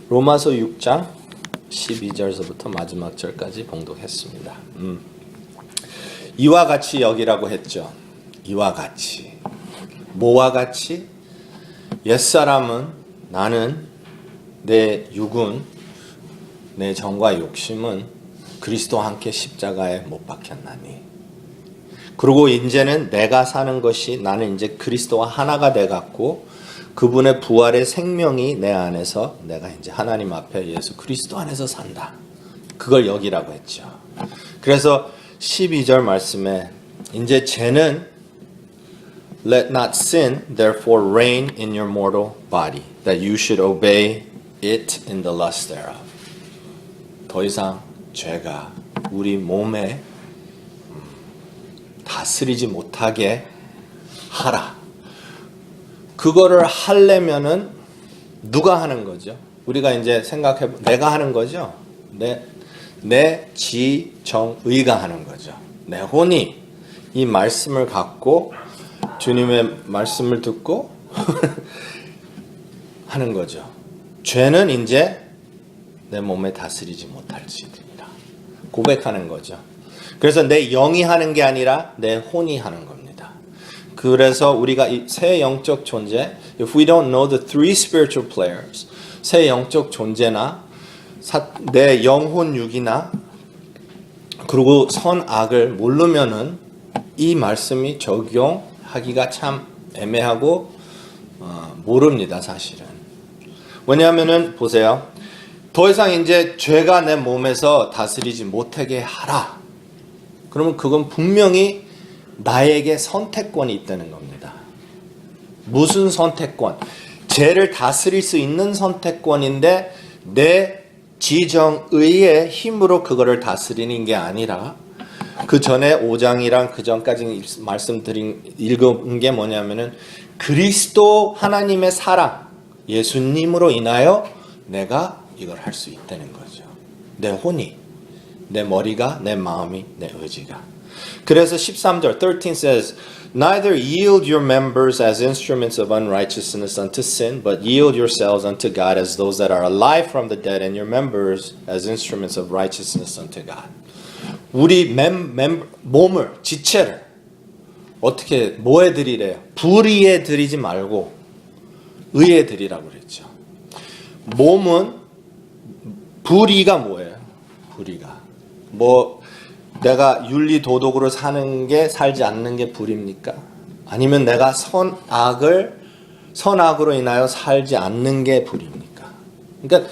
로마서 6장 12절서부터 마지막 절까지 봉독했습니다. 이와 같이 여기라고 했죠. 이와 같이. 뭐와 같이? 옛사람은 나는 내 육은 내 정과 욕심은 그리스도와 함께 십자가에 못 박혔나니. 그리고 이제는 내가 사는 것이 나는 이제 그리스도와 하나가 돼갖고 그분의 부활의 생명이 내 안에서 내가 이제 하나님 앞에 예수 그리스도 안에서 산다. 그걸 여기라고 했죠. 그래서 12절 말씀에 이제 죄는 Let not sin therefore reign in your mortal body, that you should obey it in the lust thereof. 더 이상 죄가 우리 몸에 다스리지 못하게 하라. 그거를 하려면은 누가 하는 거죠? 우리가 이제 생각해 내가 하는 거죠. 내 지정의가 하는 거죠. 내 혼이 이 말씀을 갖고 주님의 말씀을 듣고 하는 거죠. 죄는 이제 내 몸에 다스리지 못할지니라 고백하는 거죠. 그래서 내 영이 하는 게 아니라 내 혼이 하는 겁니다. 그래서 우리가 이 새 영적 존재, if we don't know the three spiritual players, 새 영적 존재나 내 영혼 육이나 그리고 선악을 모르면은 이 말씀이 적용하기가 참 애매하고 모릅니다, 사실은. 왜냐하면은 보세요. 더 이상 이제 죄가 내 몸에서 다스리지 못하게 하라. 그러면 그건 분명히 나에게 선택권이 있다는 겁니다. 무슨 선택권? 죄를 다스릴 수 있는 선택권인데 내 지정의의 힘으로 그거를 다스리는 게 아니라 그 전에 5장이랑 그 전까지 읽은 게 뭐냐면은 그리스도 하나님의 사랑, 예수님으로 인하여 내가 이걸 할 수 있다는 거죠. 내 혼이, 내 머리가, 내 마음이, 내 의지가. 그래서 13절, 13 says, Neither yield your members as instruments of unrighteousness unto sin, but yield yourselves unto God as those that are alive from the dead, and your members as instruments of righteousness unto God. 우리 몸을, 지체를 어떻게, 뭐에 드리래요? 불의에 드리지 말고 의에 드리라고 그랬죠. 몸은, 불의가 뭐예요? 불의가. 내가 윤리도덕으로 사는 게 살지 않는 게 불입니까? 아니면 내가 선악으로 인하여 살지 않는 게 불입니까? 그러니까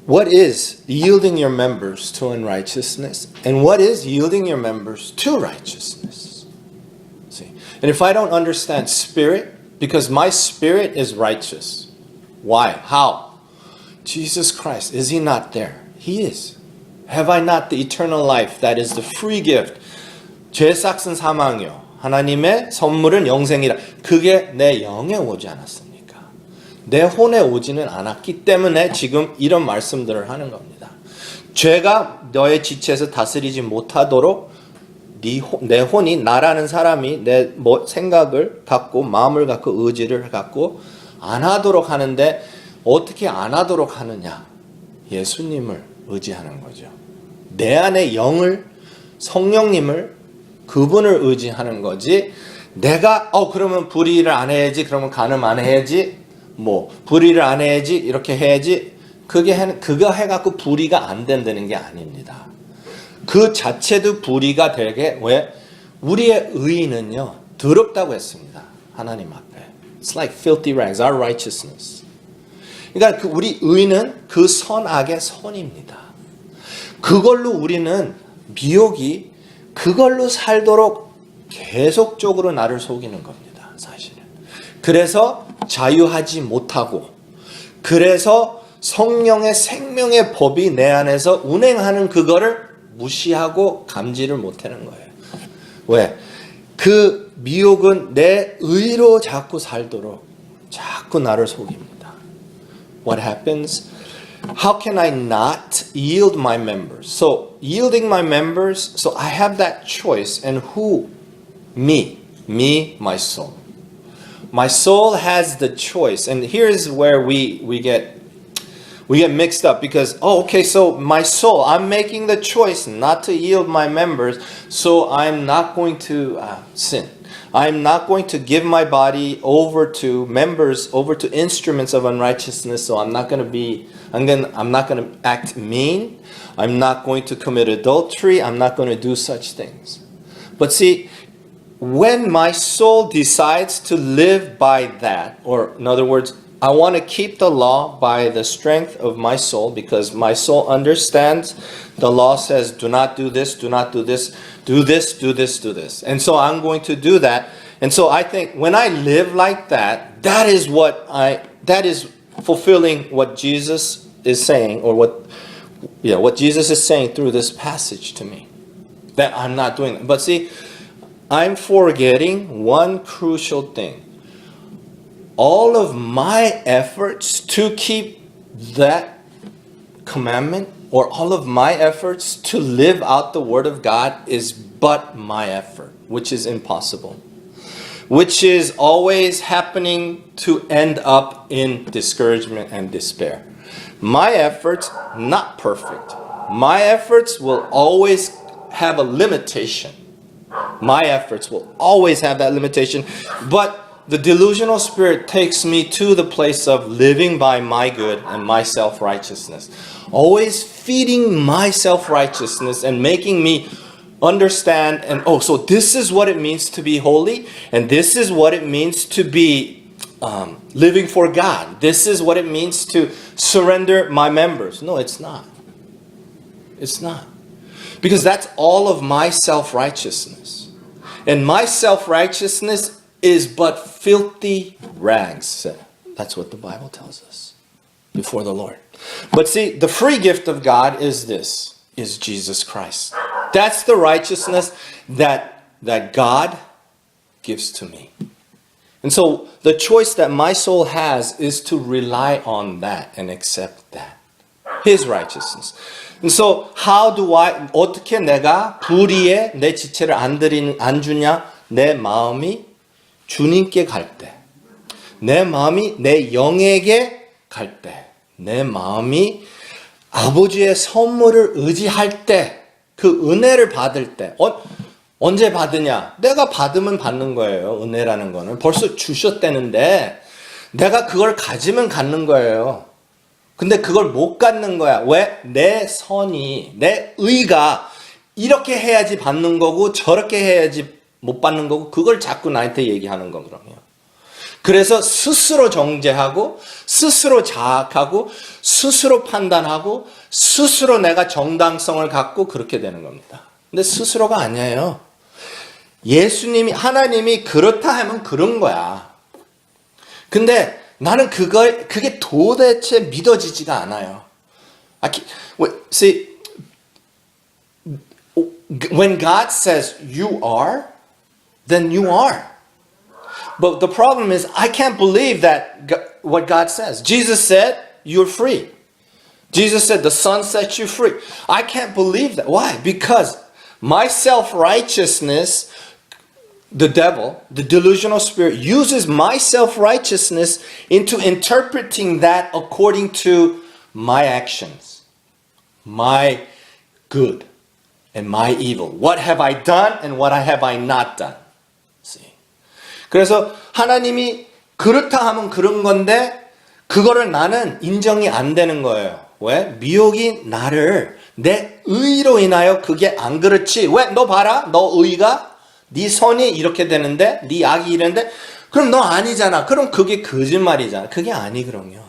what is yielding your members to unrighteousness and what is yielding your members to righteousness? See? And if I don't understand spirit, because my spirit is righteous. Why? How? Jesus Christ, is he not there? He is. Have I not the eternal life that is the free gift? 죄 삭은 사망이요. 하나님의 선물은 영생이라. 그게 내 영에 오지 않았습니까? 내 혼에 오지는 않았기 때문에 지금 이런 말씀들을 하는 겁니다. 죄가 너의 지체에서 다스리지 못하도록 내 혼이 나라는 사람이 내 생각을 갖고 마음을 갖고 의지를 갖고 안 하도록 하는데 어떻게 안 하도록 하느냐? 예수님을 의지하는 거죠. 내 안에 영을 성령님을 그분을 의지하는 거지. 내가 그러면 불의를 안 해야지. 그러면 간음 안 해야지. 불의를 안 해야지. 이렇게 해야지. 그거 해갖고 불의가 안 된다는 게 아닙니다. 그 자체도 불의가 되게 왜 우리의 의의는요 더럽다고 했습니다. 하나님 앞에. It's like filthy rags. Our righteousness. 그러니까 우리 의는 그 선악의 선입니다. 그걸로 우리는 미혹이 그걸로 살도록 계속적으로 나를 속이는 겁니다. 사실은. 그래서 자유하지 못하고 그래서 성령의 생명의 법이 내 안에서 운행하는 그거를 무시하고 감지를 못하는 거예요. 왜? 그 미혹은 내 의로 자꾸 살도록 자꾸 나를 속입니다. What happens? How can I not yield my members? So, yielding my members, so I have that choice. And who? Me, my soul. My soul has the choice. And here's where we get We get mixed up because, okay, so my soul, I'm making the choice not to yield my members, so I'm not going to sin. I'm not going to give my body over to members, over to instruments of unrighteousness, so I'm not going to act mean. I'm not going to commit adultery. I'm not going to do such things. But see, when my soul decides to live by that, or in other words, I want to keep the law by the strength of my soul because my soul understands the law says do not do this, do not do this, do this, do this, do this. And so I'm going to do that. And so I think when I live like that, that is fulfilling what Jesus is saying, or what Jesus is saying through this passage to me. That I'm not doing that. But see, I'm forgetting one crucial thing. All of my efforts to keep that commandment, or all of my efforts to live out the Word of God, is but my effort, which is impossible, which is always happening to end up in discouragement and despair. My efforts, not perfect. My efforts will always have a limitation. My efforts will always have that limitation, but the delusional spirit takes me to the place of living by my good and my self-righteousness. Always feeding my self-righteousness and making me understand, and so this is what it means to be holy, and this is what it means to be living for God. This is what it means to surrender my members. No, it's not. It's not. Because that's all of my self-righteousness. And my self-righteousness is but filthy rags. That's what the Bible tells us before the Lord. But see, the free gift of God is Jesus Christ. That's the righteousness that God gives to me. And so the choice that my soul has is to rely on that and accept that. His righteousness. And so 어떻게 내가 불의에 내 지체를 안 주냐? 내 마음이 주님께 갈 때, 내 마음이 내 영에게 갈 때, 내 마음이 아버지의 선물을 의지할 때, 그 은혜를 받을 때, 언제 받으냐? 내가 받으면 받는 거예요. 은혜라는 거는 벌써 주셨다는데 내가 그걸 가지면 갖는 거예요. 근데 그걸 못 갖는 거야. 왜? 내 의가 이렇게 해야지 받는 거고 저렇게 해야지 못 받는 거고, 그걸 자꾸 나한테 얘기하는 거거든요. 그래서 스스로 정죄하고, 스스로 자학하고, 스스로 판단하고, 스스로 내가 정당성을 갖고 그렇게 되는 겁니다. 근데 스스로가 아니에요. 하나님이 그렇다 하면 그런 거야. 근데 나는 그게 도대체 믿어지지가 않아요. See, when God says you are, then you are. But the problem is, I can't believe what God says. Jesus said, you're free. Jesus said, the Son sets you free. I can't believe that. Why? Because my self-righteousness, the devil, the delusional spirit, uses my self-righteousness into interpreting that according to my actions, my good and my evil. What have I done and what have I not done? 그래서 하나님이 그렇다 하면 그런 건데 그거를 나는 인정이 안 되는 거예요. 왜? 미혹이 나를 내 의로 인하여 그게 안 그렇지. 왜? 너 봐라. 너 의가 네 선이 이렇게 되는데 네 악이 이랬는데 그럼 너 아니잖아. 그럼 그게 거짓말이잖아. 그게 아니거든요.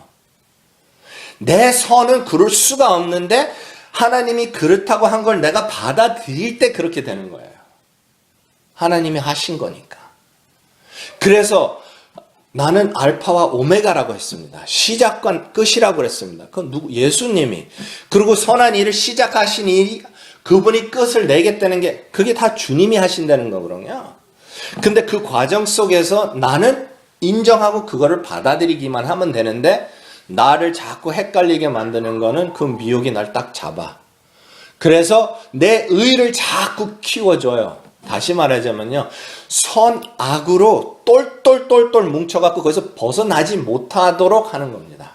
내 선은 그럴 수가 없는데 하나님이 그렇다고 한 걸 내가 받아들일 때 그렇게 되는 거예요. 하나님이 하신 거니까. 그래서 나는 알파와 오메가라고 했습니다. 시작과 끝이라고 그랬습니다. 그건 예수님이. 그리고 선한 일을 시작하신 일이 그분이 끝을 내겠다는 게 그게 다 주님이 하신다는 거거든요. 근데 그 과정 속에서 나는 인정하고 그거를 받아들이기만 하면 되는데 나를 자꾸 헷갈리게 만드는 거는 그 미혹이 날 딱 잡아. 그래서 내 의를 자꾸 키워줘요. 다시 말하자면요. 선악으로 똘똘똘똘 뭉쳐갖고 거기서 벗어나지 못하도록 하는 겁니다.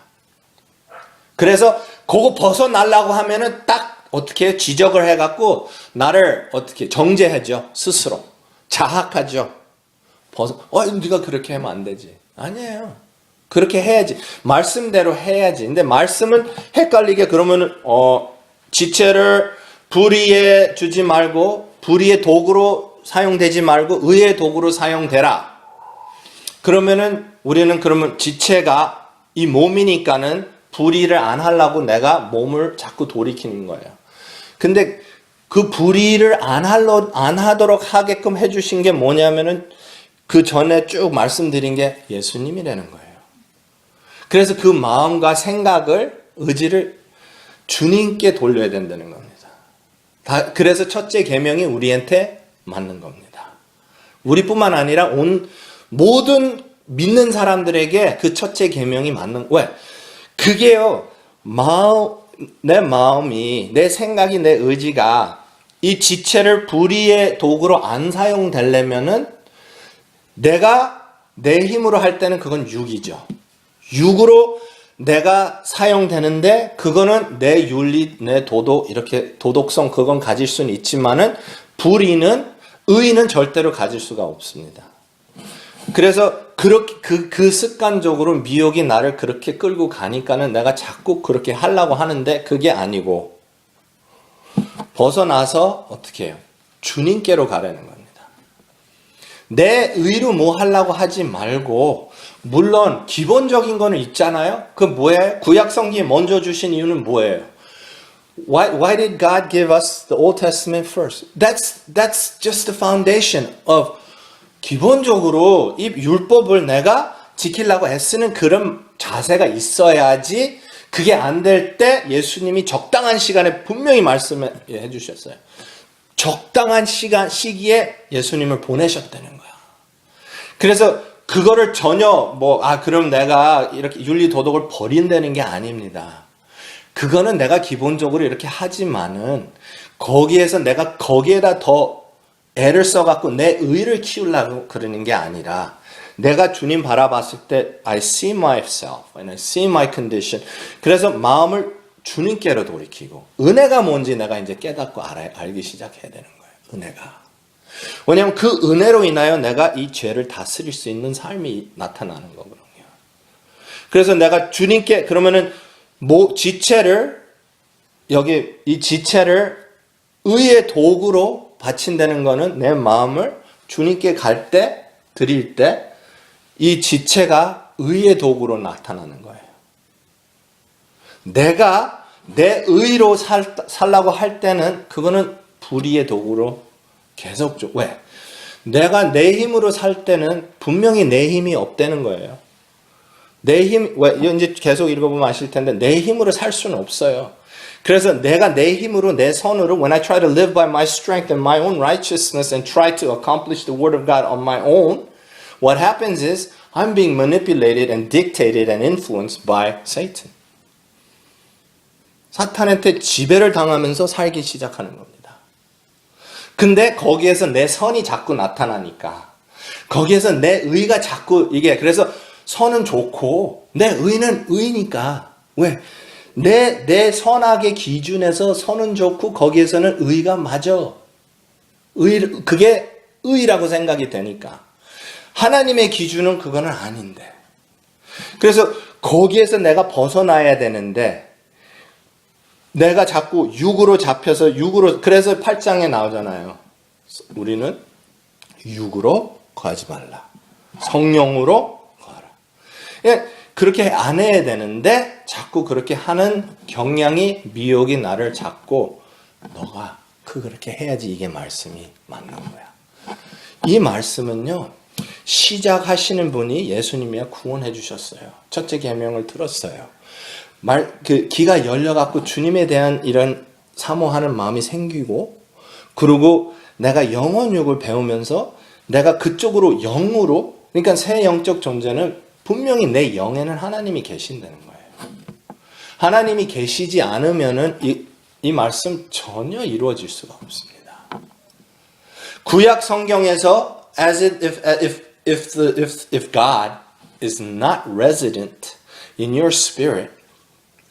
그래서 그거 벗어나려고 하면은 딱 어떻게 지적을 해갖고 나를 어떻게 정죄하죠. 스스로. 자학하죠. 네가 그렇게 하면 안 되지. 아니에요. 그렇게 해야지. 말씀대로 해야지. 근데 말씀은 헷갈리게 그러면은 지체를 불의에 주지 말고 불의의 도구로 사용되지 말고 의의 도구로 사용되라. 그러면은 우리는 그러면 지체가 이 몸이니까는 불의를 안 하려고 내가 몸을 자꾸 돌이키는 거예요. 근데 그 불의를 안 하도록 하게끔 해주신 게 뭐냐면은 그 전에 쭉 말씀드린 게 예수님이라는 거예요. 그래서 그 마음과 생각을, 의지를 주님께 돌려야 된다는 겁니다. 그래서 첫째 계명이 우리한테 맞는 겁니다. 우리뿐만 아니라 모든 믿는 사람들에게 그 첫째 계명이 맞는, 왜? 그게요, 내 마음이, 내 생각이, 내 의지가 이 지체를 불의의 도구로 안 사용되려면은 내가 내 힘으로 할 때는 그건 육이죠. 육으로 내가 사용되는데 그거는 내 윤리, 내 도덕, 이렇게 도덕성 그건 가질 수는 있지만은 의의는 절대로 가질 수가 없습니다. 그래서 그렇게 그 습관적으로 미혹이 나를 그렇게 끌고 가니까는 내가 자꾸 그렇게 하려고 하는데 그게 아니고 벗어나서 어떻게 해요? 주님께로 가라는 겁니다. 내 의로 뭐 하려고 하지 말고 물론 기본적인 거는 있잖아요. 그 뭐예요? 구약 성경이 먼저 주신 이유는 뭐예요? Why did God give us the Old Testament first? That's just the foundation of 기본적으로 이 율법을 내가 지키려고 애쓰는 그런 자세가 있어야지 그게 안 될 때 예수님이 적당한 시간에 분명히 말씀해 주셨어요. 적당한 시기에 예수님을 보내셨다는 거야. 그래서 그거를 전혀 그럼 내가 이렇게 윤리 도덕을 버린다는 게 아닙니다. 그거는 내가 기본적으로 이렇게 하지만은 거기에서 내가 거기에다 더 애를 써갖고 내 의를 키우려고 그러는 게 아니라 내가 주님 바라봤을 때 I see myself and I see my condition. 그래서 마음을 주님께로 돌이키고 은혜가 뭔지 내가 이제 깨닫고 알기 시작해야 되는 거예요. 은혜가. 왜냐하면 그 은혜로 인하여 내가 이 죄를 다스릴 수 있는 삶이 나타나는 거거든요. 그래서 내가 주님께 그러면은 지체를 여기 이 지체를 의의 도구로 바친다는 거는 내 마음을 주님께 갈 때 드릴 때 이 지체가 의의 도구로 나타나는 거예요. 내가 내 의로 살라고 할 때는 그거는 불의의 도구로 계속 왜? 내가 내 힘으로 살 때는 분명히 내 힘이 없다는 거예요. 이제 계속 읽어보면 아실 텐데 내 힘으로 살 수는 없어요. 그래서 내가 내 힘으로 내 손으로 when I try to live by my strength and my own righteousness and try to accomplish the word of God on my own, what happens is I'm being manipulated and dictated and influenced by Satan. 사탄한테 지배를 당하면서 살기 시작하는 겁니다. 근데 거기에서 내 선이 자꾸 나타나니까 거기에서 내 의가 자꾸 그래서 선은 좋고 내 의는 의니까 왜? 내 선악의 기준에서 선은 좋고 거기에서는 의가 맞아. 그게 의라고 생각이 되니까 하나님의 기준은 그거는 아닌데 그래서 거기에서 내가 벗어나야 되는데 내가 자꾸 육으로 잡혀서 그래서 8장에 나오잖아요. 우리는 육으로 거하지 말라. 성령으로 거하라. 그렇게 안 해야 되는데 자꾸 그렇게 하는 경향이 미혹이 나를 잡고 너가 그렇게 해야지 이게 말씀이 맞는 거야. 이 말씀은요. 시작하시는 분이 예수님이야 구원해 주셨어요. 첫째 계명을 들었어요. 귀가 열려갖고 주님에 대한 이런 사모하는 마음이 생기고 그리고 내가 영혼육을 배우면서 내가 그쪽으로 영으로 그러니까 새 영적 존재는 분명히 내 영에는 하나님이 계신다는 거예요. 하나님이 계시지 않으면은 이 말씀 전혀 이루어질 수가 없습니다. 구약 성경에서 as if God is not resident in your spirit,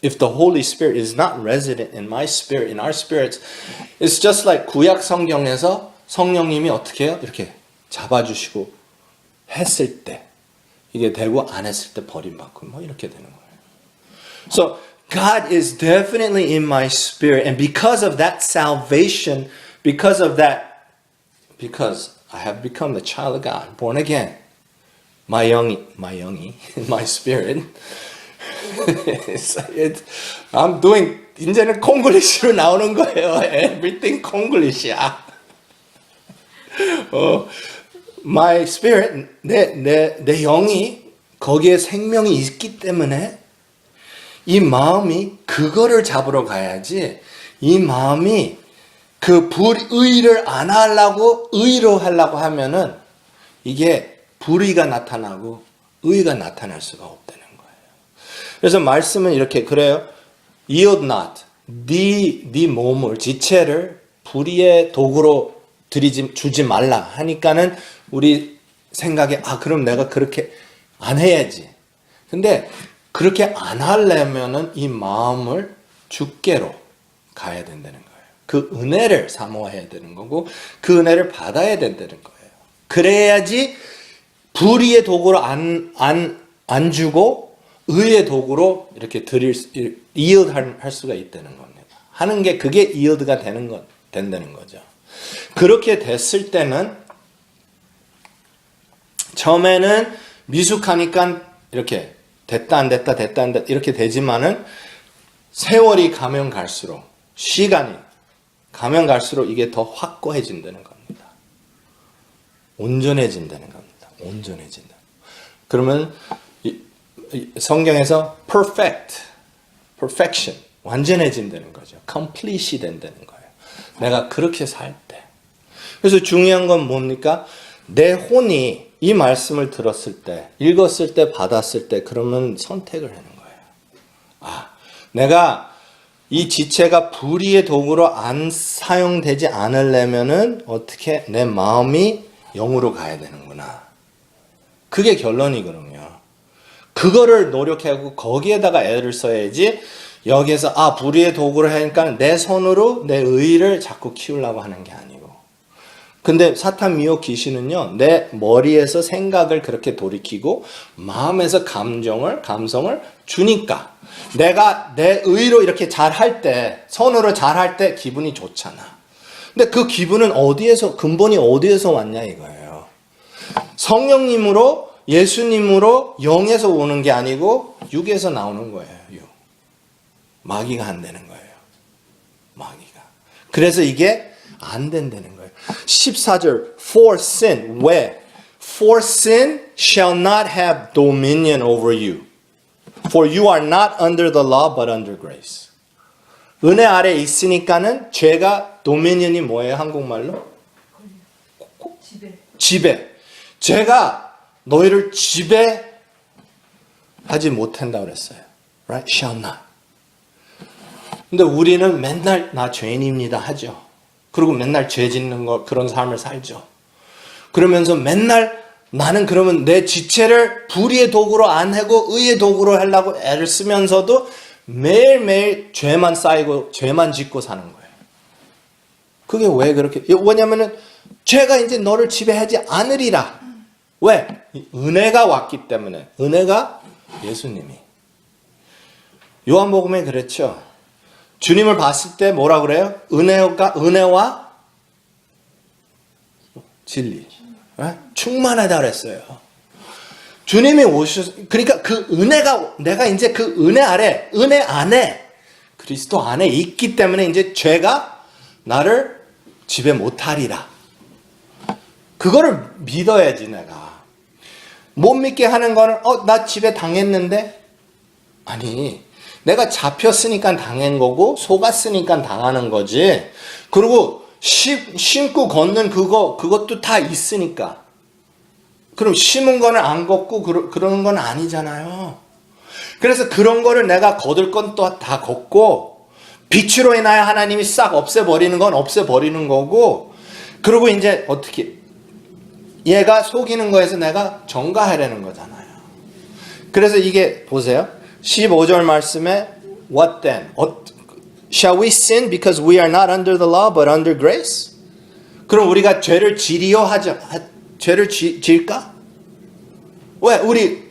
if the Holy Spirit is not resident in my spirit, in our spirits, it's just like 구약 성경에서 성령님이 어떻게 해요? 이렇게 잡아주시고 했을 때 이게 되고 안 했을 때 버림받고 뭐 이렇게 되는 거예요. So God is definitely in my spirit, and because of that salvation, because I have become the child of God, born again, my spirit. I'm doing 이제는 콩글리시로 나오는 거예요. Everything 콩글리시야. My spirit, 내 영이 거기에 생명이 있기 때문에 이 마음이 그거를 잡으러 가야지. 이 마음이 그 불의를 안 하려고 의로 하려고 하면은 이게 불의가 나타나고 의가 나타날 수가 없다는 거예요. 그래서 말씀은 이렇게 그래요. Yield not. 네 몸을 지체를 불의의 도구로 주지 말라 하니까는 우리 생각에 그럼 내가 그렇게 안 해야지. 근데 그렇게 안 하려면은 이 마음을 주께로 가야 된다는 거예요. 그 은혜를 사모해야 되는 거고 그 은혜를 받아야 된다는 거예요. 그래야지 불의의 도구로 안 주고 의의 도구로 이렇게 이어할 수가 있다는 겁니다. 하는 게 그게 이어드가 된다는 거죠. 그렇게 됐을 때는 처음에는 미숙하니까 이렇게 됐다 안 됐다 이렇게 되지만은 세월이 가면 갈수록 시간이 가면 갈수록 이게 더 확고해진다는 겁니다. 온전해진다는 겁니다. 온전해진다. 그러면 성경에서 perfection, 완전해진다는 거죠. complete이 된다는 거예요. 내가 그렇게 살 때. 그래서 중요한 건 뭡니까? 내 혼이 이 말씀을 들었을 때, 읽었을 때, 받았을 때, 그러면 선택을 하는 거예요. 내가 이 지체가 불의의 도구로 안 사용되지 않으려면은 어떻게 내 마음이 영으로 가야 되는구나. 그게 결론이거든요. 그거를 노력하고 거기에다가 애를 써야지 여기에서 불의의 도구를 하니까 내 손으로 내 의를 자꾸 키우려고 하는 게 아니고. 근데 사탄 미혹 귀신은요, 내 머리에서 생각을 그렇게 돌이키고 마음에서 감성을 주니까 내가 내 의로 이렇게 잘할 때, 손으로 잘할 때 기분이 좋잖아. 근데 그 기분은 근본이 어디에서 왔냐 이거예요. 성령님으로, 예수님으로 영에서 오는 게 아니고 육에서 나오는 거예요. 마귀가 안 되는 거예요. 마귀가. 그래서 이게 안 된다는 거예요. 14절 For sin, 왜? For sin shall not have dominion over you. For you are not under the law but under grace. 은혜 아래 있으니까는 죄가 도미니언이 뭐예요? 한국말로? 지배. 죄가 너희를 지배하지 못한다고 그랬어요. Right? Shall not. 근데 우리는 맨날 나 죄인입니다 하죠. 그리고 맨날 죄 짓는 거 그런 삶을 살죠. 그러면서 맨날 나는 그러면 내 지체를 불의의 도구로 안 하고 의의 도구로 하려고 애를 쓰면서도 매일매일 죄만 쌓이고 죄만 짓고 사는 거예요. 그게 왜 그렇게? 왜냐면은 죄가 이제 너를 지배하지 않으리라. 왜? 은혜가 왔기 때문에. 은혜가 예수님이. 요한복음에 그랬죠. 주님을 봤을 때 뭐라 그래요? 은혜와 진리. 충만하다 그랬어요. 주님이 그러니까 그 은혜가, 내가 이제 그 은혜 안에, 그리스도 안에 있기 때문에 이제 죄가 나를 지배 못하리라. 그거를 믿어야지, 내가. 못 믿게 하는 거는, 나 지배 당했는데? 아니, 내가 잡혔으니까 당한 거고, 속았으니까 당하는 거지. 그리고 심고 걷는 그것도 다 있으니까. 그럼 심은 거는 안 걷고 그러는 건 아니잖아요. 그래서 그런 거를 내가 거둘 건 또 다 걷고, 빛으로 인하여 하나님이 싹 없애버리는 건 없애버리는 거고, 그리고 이제 어떻게, 얘가 속이는 거에서 내가 전가하려는 거잖아요. 그래서 이게 보세요. 15절 말씀에 what then? Shall we sin because we are not under the law but under grace? 그럼 우리가 죄를 지리요 죄를 지을까? 왜 우리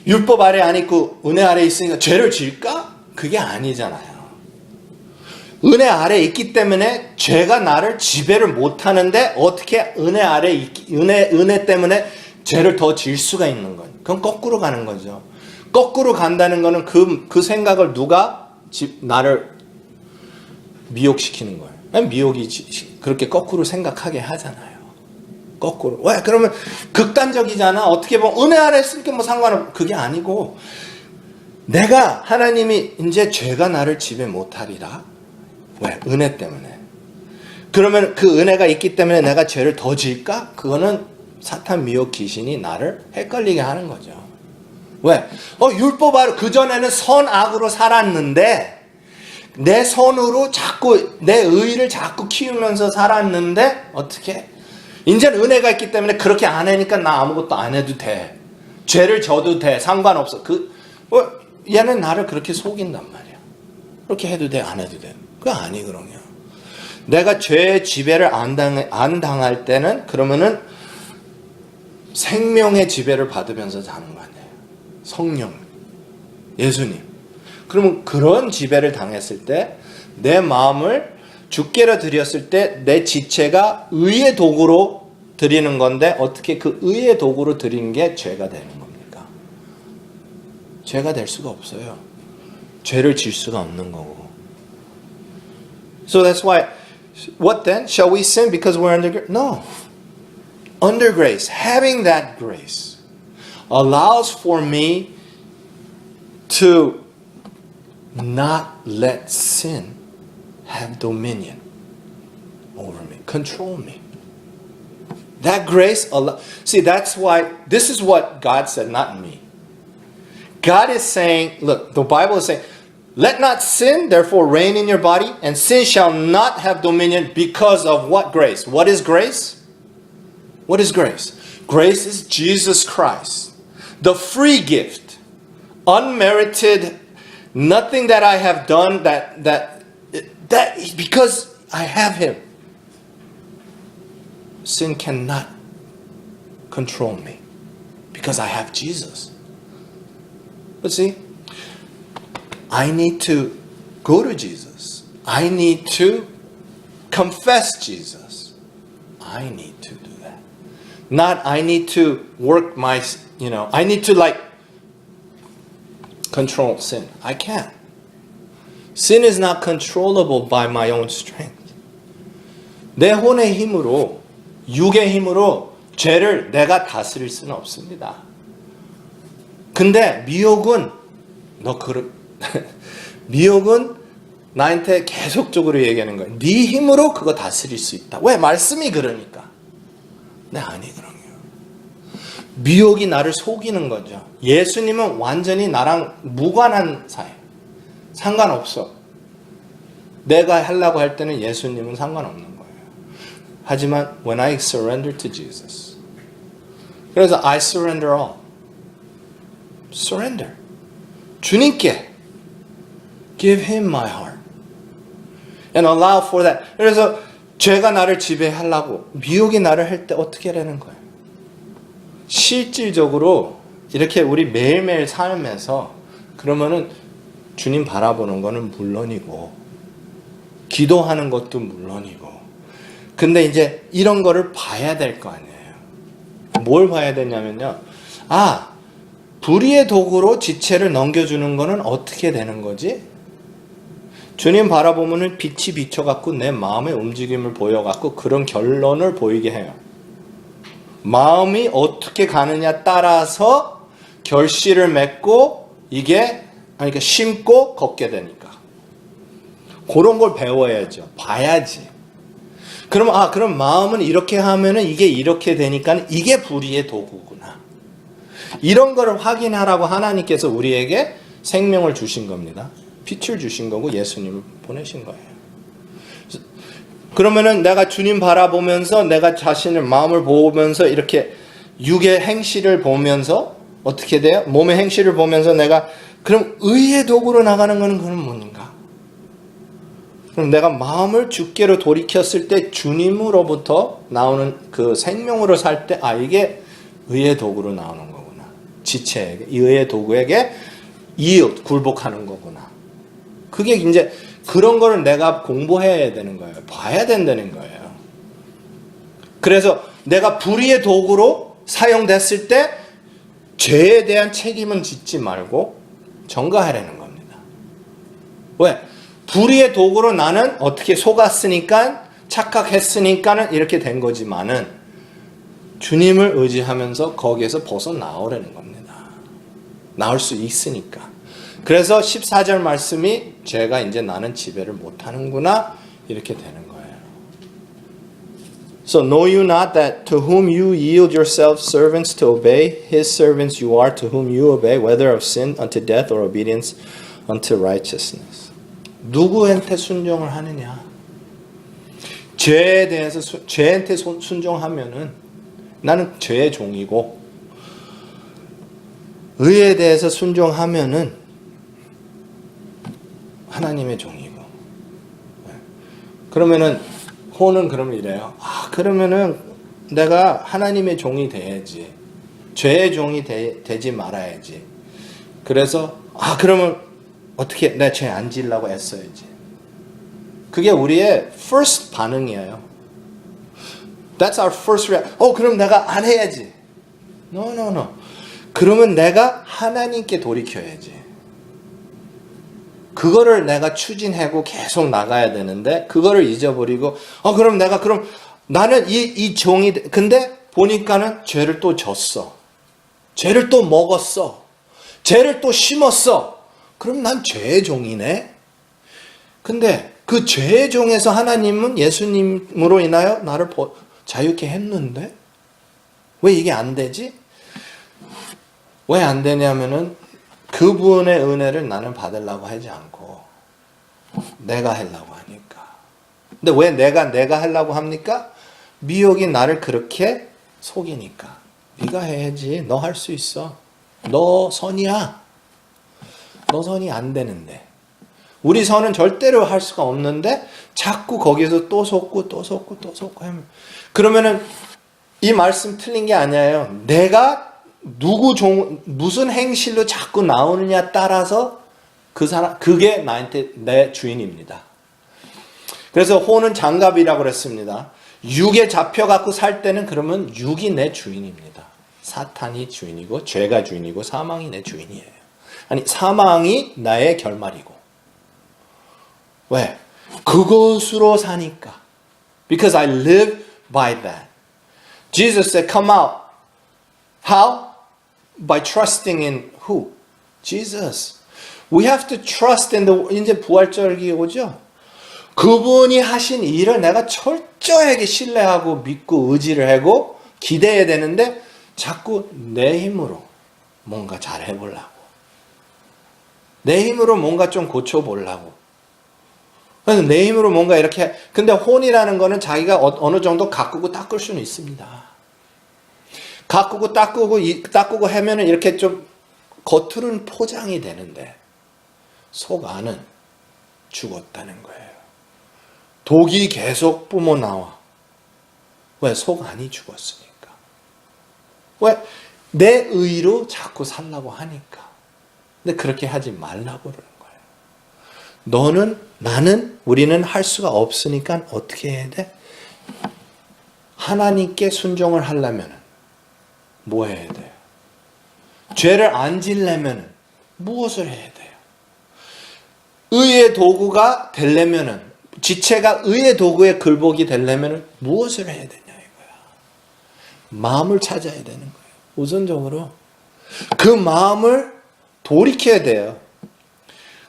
율법 아래 안 있고 은혜 아래 있으니까 죄를 지을까? 그게 아니잖아요. 은혜 아래 있기 때문에 죄가 나를 지배를 못하는데 어떻게 은혜 때문에 죄를 더 지을 수가 있는 거예요. 그건 거꾸로 가는 거죠. 거꾸로 간다는 거는 그 생각을 누가 나를 미혹시키는 거예요. 미혹이 그렇게 거꾸로 생각하게 하잖아요. 거꾸로. 왜? 그러면 극단적이잖아. 어떻게 보면 은혜 아래 있으니까 뭐 상관없. 그게 아니고 내가 하나님이 이제 죄가 나를 지배 못하리라. 왜? 은혜 때문에. 그러면 그 은혜가 있기 때문에 내가 죄를 더 지을까? 그거는 사탄 미혹 귀신이 나를 헷갈리게 하는 거죠. 왜? 율법 아래 그전에는 선악으로 살았는데 내 손으로 자꾸 내 의의를 자꾸 키우면서 살았는데 어떻게? 이제는 은혜가 있기 때문에 그렇게 안 하니까 나 아무것도 안 해도 돼. 죄를 져도 돼. 상관없어. 얘는 나를 그렇게 속인단 말이야. 그렇게 해도 돼, 안 해도 돼. 그거 아니거든요. 내가 죄의 지배를 안 당할 때는 그러면은 생명의 지배를 받으면서 사는 거 아니에요. 성령, 예수님. 그러면 그런 지배를 당했을 때 내 마음을 주께로 드렸을 때 내 지체가 의의 도구로 드리는 건데 어떻게 그 의의 도구로 드리는 게 죄가 되는 겁니까? 죄가 될 수가 없어요. 죄를 질 수가 없는 거고. So that's why, what then? Shall we sin because we're under grace? No. Under grace, having that grace allows for me to not let sin have dominion over me, control me. That grace, see, that's why, this is what God said, not me. God is saying, look, the Bible is saying, let not sin therefore reign in your body, and sin shall not have dominion because of what grace? What is grace? What is grace? Grace is Jesus Christ, the free gift, unmerited, nothing that I have done that because I have Him. Sin cannot control me because I have Jesus. But see, I need to go to Jesus. I need to confess Jesus. I need to do that. Not I need to work I need to control sin. I can't. Sin is not controllable by my own strength. 내 혼의 힘으로, 육의 힘으로 죄를 내가 다스릴 수는 없습니다. 근데 미혹은 미혹은 나한테 계속적으로 얘기하는 거예요. 네 힘으로 그거 다스릴 수 있다. 왜? 말씀이 그러니까. 네, 아니거든요. 미혹이 나를 속이는 거죠. 예수님은 완전히 나랑 무관한 사이. 상관없어. 내가 하려고 할 때는 예수님은 상관없는 거예요. 하지만 when I surrender to Jesus. 그래서 I surrender all. Surrender. 주님께 give Him my heart. And allow for that. 그래서 죄가 나를 지배하려고 미혹이 나를 할 때 어떻게 하라는 거예요? 실질적으로 이렇게 우리 매일매일 살면서 그러면은 주님 바라보는 거는 물론이고 기도하는 것도 물론이고 근데 이제 이런 거를 봐야 될 거 아니에요. 뭘 봐야 되냐면요. 불의의 도구로 지체를 넘겨주는 거는 어떻게 되는 거지? 주님 바라보면은 빛이 비춰갖고 내 마음의 움직임을 보여갖고 그런 결론을 보이게 해요. 마음이 어떻게 가느냐 따라서 결실을 맺고 그러니까 심고 걷게 되니까. 그런 걸 배워야죠. 봐야지. 그럼 마음은 이렇게 하면은 이게 이렇게 되니까 이게 불의의 도구구나. 이런 거를 확인하라고 하나님께서 우리에게 생명을 주신 겁니다. 빛을 주신 거고 예수님을 보내신 거예요. 그러면은 내가 주님 바라보면서 내가 자신의 마음을 보면서 이렇게 육의 행실을 보면서 어떻게 돼요? 몸의 행실을 보면서 내가 그럼 의의 도구로 나가는 것은 그건 뭔가? 그럼 내가 마음을 주께로 돌이켰을 때 주님으로부터 나오는 그 생명으로 살 때 이게 의의 도구로 나오는 거구나. 지체에게, 의의 도구에게 yield, 굴복하는 거구나. 그게 이제 그런 거를 내가 공부해야 되는 거예요. 봐야 된다는 거예요. 그래서 내가 불의의 도구로 사용됐을 때 죄에 대한 책임은 짓지 말고 전가하라는 겁니다. 왜? 불의의 도구로 나는 어떻게 속았으니까 착각했으니까는 이렇게 된 거지만은 주님을 의지하면서 거기에서 벗어나오라는 겁니다. 나올 수 있으니까. 그래서 14절 말씀이 죄가 이제 나는 지배를 못하는구나 이렇게 되는 거예요. So know you not that to whom you yield yourselves servants to obey, his servants you are to whom you obey, whether of sin unto death or obedience unto righteousness. 누구한테 순종을 하느냐? 죄에 대해서 죄한테 순종하면은 나는 죄의 종이고, 의에 대해서 순종하면은 하나님의 종이고. 그러면은 호는 그러면 이래요. 그러면은 내가 하나님의 종이 돼야지. 죄의 종이 되지 말아야지. 그래서 그러면 어떻게 내 죄 안 지으려고 애써야지. 그게 우리의 first 반응이에요. That's our first reaction. 그럼 내가 안 해야지. No. 그러면 내가 하나님께 돌이켜야지. 그거를 내가 추진하고 계속 나가야 되는데 그거를 잊어버리고 그럼 나는 이 종이 근데 보니까는 죄를 또 졌어. 죄를 또 먹었어. 죄를 또 심었어. 그럼 난 죄의 종이네. 근데 그 죄의 종에서 하나님은 예수님으로 인하여 나를 자유케 했는데 왜 이게 안 되지? 왜 안 되냐면은 그분의 은혜를 나는 받으려고 하지 않고 내가 하려고 하니까. 근데 왜 내가 하려고 합니까? 미혹이 나를 그렇게 속이니까. 네가 해야지. 너 할 수 있어. 너 선이야. 너 선이 안 되는데. 우리 선은 절대로 할 수가 없는데 자꾸 거기서 또 속고 하면 그러면은 이 말씀 틀린 게 아니에요. 내가 무슨 행실로 자꾸 나오느냐 따라서 그 사람, 그게 나한테 내 주인입니다. 그래서 호는 장갑이라고 그랬습니다. 육에 잡혀갖고 살 때는 그러면 육이 내 주인입니다. 사탄이 주인이고, 죄가 주인이고, 사망이 내 주인이에요. 아니, 사망이 나의 결말이고. 왜? 그것으로 사니까. Because I live by that. Jesus said, come out. How? By trusting in who? Jesus. We have to trust in 이제 부활절기 오죠? 그분이 하신 일을 내가 철저하게 신뢰하고 믿고 의지를 하고 기대해야 되는데 자꾸 내 힘으로 뭔가 잘 해보려고. 내 힘으로 뭔가 좀 고쳐보려고. 그래서 내 힘으로 뭔가 이렇게. 근데 혼이라는 거는 자기가 어느 정도 가꾸고 닦을 수는 있습니다. 가꾸고 닦고 하면은 이렇게 좀 겉으로는 포장이 되는데 속 안은 죽었다는 거예요. 독이 계속 뿜어 나와. 왜? 속 안이 죽었으니까. 왜? 내 의로 자꾸 살라고 하니까. 근데 그렇게 하지 말라고 그러는 거예요. 나는, 우리는 할 수가 없으니까 어떻게 해야 돼? 하나님께 순종을 하려면 뭐 해야 돼요? 죄를 안 지려면 무엇을 해야 돼요? 의의 도구가 되려면, 지체가 의의 도구의 굴복이 되려면 무엇을 해야 되냐 이거야. 마음을 찾아야 되는 거예요. 우선적으로 그 마음을 돌이켜야 돼요.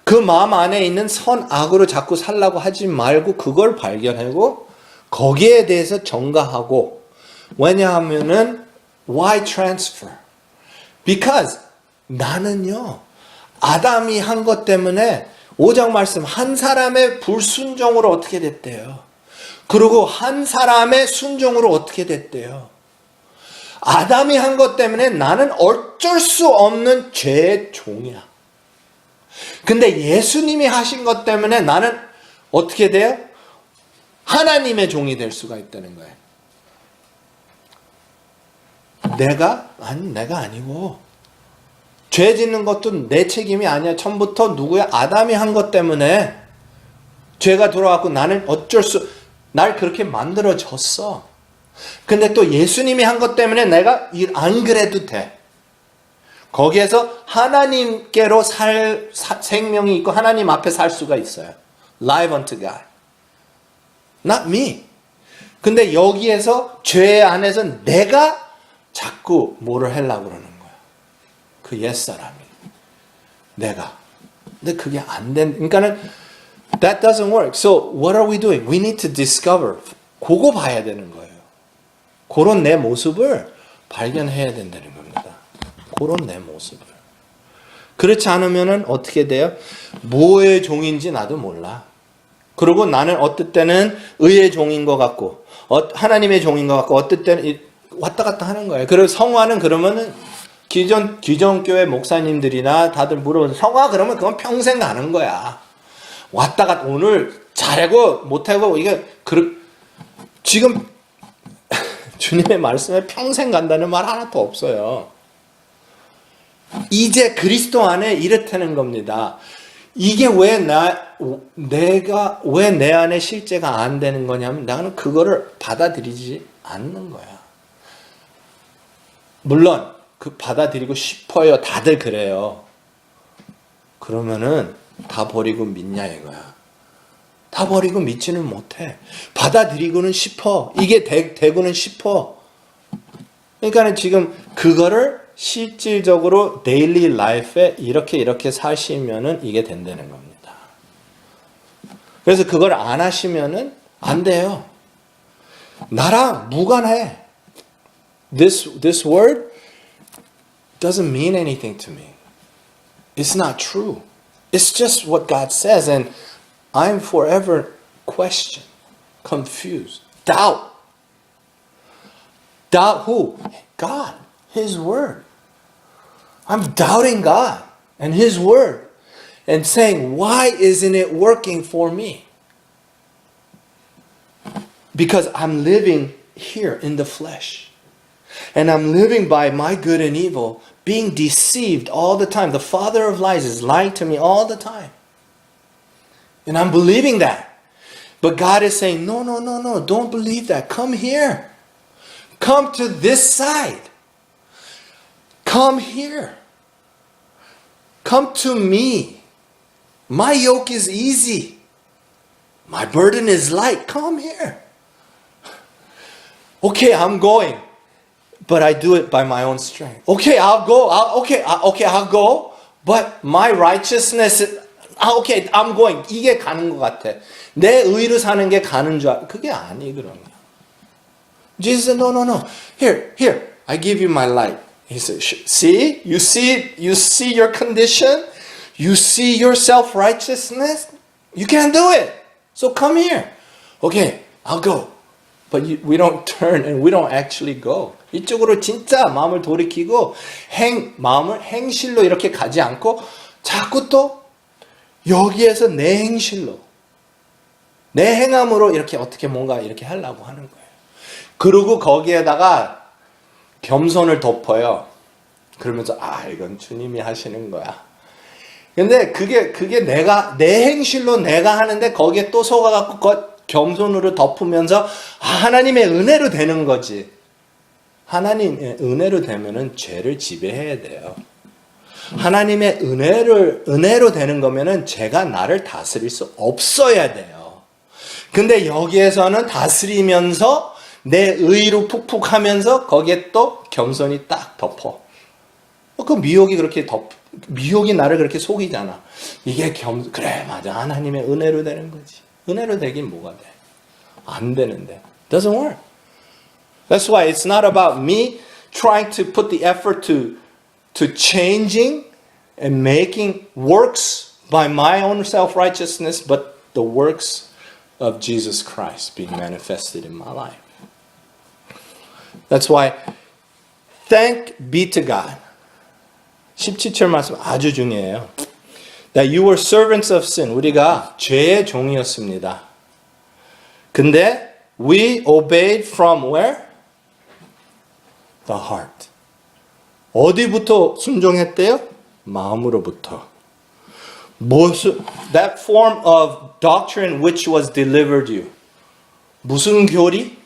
그 마음 안에 있는 선악으로 자꾸 살라고 하지 말고 그걸 발견하고 거기에 대해서 정가하고. 왜냐하면은 why transfer? Because 나는요, 아담이 한 것 때문에 5장 말씀 한 사람의 불순종으로 어떻게 됐대요? 그리고 한 사람의 순종으로 어떻게 됐대요? 아담이 한 것 때문에 나는 어쩔 수 없는 죄의 종이야. 근데 예수님이 하신 것 때문에 나는 어떻게 돼요? 하나님의 종이 될 수가 있다는 거예요. 내가 아니고 죄 짓는 것도 내 책임이 아니야. 처음부터 누구야? 아담이 한 것 때문에 죄가 들어왔고 나는 날 그렇게 만들어졌어. 근데 또 예수님이 한 것 때문에 내가 안 그래도 돼. 거기에서 하나님께로 생명이 있고 하나님 앞에 살 수가 있어요. Live unto God. Not me. 근데 여기에서 죄 안에서 내가 자꾸 뭐를 하려고 그러는 거야. 그 옛사람이. 내가. 근데 그게 안 된, 그러니까는 that doesn't work. So what are we doing? We need to discover. 그거 봐야 되는 거예요. 그런 내 모습을 발견해야 된다는 겁니다. 그런 내 모습을. 그렇지 않으면은 어떻게 돼요? 뭐의 종인지 나도 몰라. 그리고 나는 어떨 때는 의의 종인 것 같고, 하나님의 종인 것 같고, 어떨 때는 왔다 갔다 하는 거예요. 그리고 성화는 그러면은 기존 교회 목사님들이나 다들 물어보면 성화 그러면 그건 평생 가는 거야. 왔다 갔다 오늘 잘하고 못하고 이게 지금 주님의 말씀에 평생 간다는 말 하나도 없어요. 이제 그리스도 안에 이렇다는 겁니다. 이게 왜 내 안에 실제가 안 되는 거냐면 나는 그거를 받아들이지 않는 거야. 물론 그 받아들이고 싶어요. 다들 그래요. 그러면은 다 버리고 믿냐 이거야. 다 버리고 믿지는 못해. 받아들이고는 싶어. 이게 되고는 싶어. 그러니까 지금 그거를 실질적으로 데일리 라이프에 이렇게 사시면은 이게 된다는 겁니다. 그래서 그걸 안 하시면은 안 돼요. 나랑 무관해. This word doesn't mean anything to me. It's not true. It's just what God says, and I'm forever questioned, confused, doubt. Doubt who? God, His Word. I'm doubting God and His Word and saying, why isn't it working for me? Because I'm living here in the flesh. And I'm living by my good and evil, being deceived all the time. The father of lies is lying to me all the time. And I'm believing that. But God is saying, no, don't believe that. Come here. Come to this side. Come here. Come to me. My yoke is easy. My burden is light. Come here. Okay, I'm going. But I do it by my own strength. Okay, I'll go. I'll go. But my righteousness, okay, I'm going. 이게 가는 것 같아. 내 의로 사는 게 가는 줄 알아. 그게 아니더라고요. Jesus said, no. Here. I give you my light. He said, see? You see your condition? You see your self-righteousness? You can't do it. So come here. Okay, I'll go. But we don't turn and we don't actually go. 이쪽으로 진짜 마음을 돌이키고 마음을 행실로 이렇게 가지 않고 자꾸 또 여기에서 내 행실로 내 행함으로 이렇게 어떻게 뭔가 이렇게 하려고 하는 거예요. 그리고 거기에다가 겸손을 덮어요. 그러면서 이건 주님이 하시는 거야. 근데 그게 내 행실로 내가 하는데 거기에 또 속아갖고 겸손으로 덮으면서 하나님의 은혜로 되는 거지. 하나님의 은혜로 되면은 죄를 지배해야 돼요. 하나님의 은혜로 되는 거면은 죄가 나를 다스릴 수 없어야 돼요. 근데 여기에서는 다스리면서 내 의로 푹푹 하면서 거기에 또 겸손이 딱 덮어. 그 미혹이 나를 그렇게 속이잖아. 이게 그래, 맞아. 하나님의 은혜로 되는 거지. 은혜로 되긴 뭐가 돼? 안 되는데. Doesn't work. That's why it's not about me trying to put the effort to changing and making works by my own self-righteousness, but the works of Jesus Christ being manifested in my life. That's why thank be to God. 17절 말씀 아주 중요해요. That you were servants of sin. 우리가 죄의 종이었습니다. 근데 we obeyed from where? The heart. 어디부터 순종했대요? 마음으로부터. That form of doctrine which was delivered you. 무슨 교리?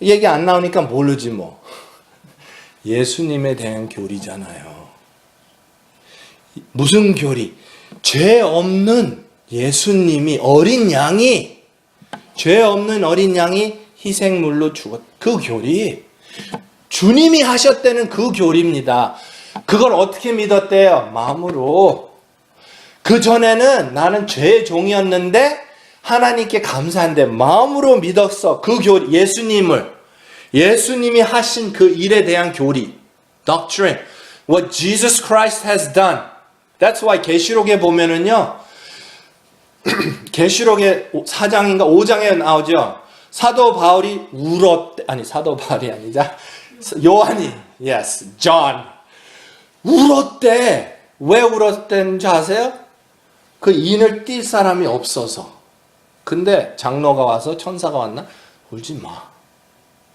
얘기 안 나오니까 모르지 뭐. 예수님에 대한 교리잖아요. 무슨 교리? 죄 없는 예수님이 어린 양이 죄 없는 어린 양이 희생물로 죽었. 그 교리. 주님이 하셨다는 그 교리입니다. 그걸 어떻게 믿었대요? 마음으로. 그 전에는 나는 죄의 종이었는데 하나님께 감사한데 마음으로 믿었어. 그 교리, 예수님이 하신 그 일에 대한 교리, doctrine, what Jesus Christ has done. That's why 계시록에 보면은요, 계시록의 4장인가 5장에 나오죠. 사도 바울이 울었대. 아니, 사도 바울이 아니자 요한이, yes, John 울었대. 왜 울었대는지 아세요? 그 인을 띨 사람이 없어서. 근데 장로가 와서, 천사가 왔나? 울지 마.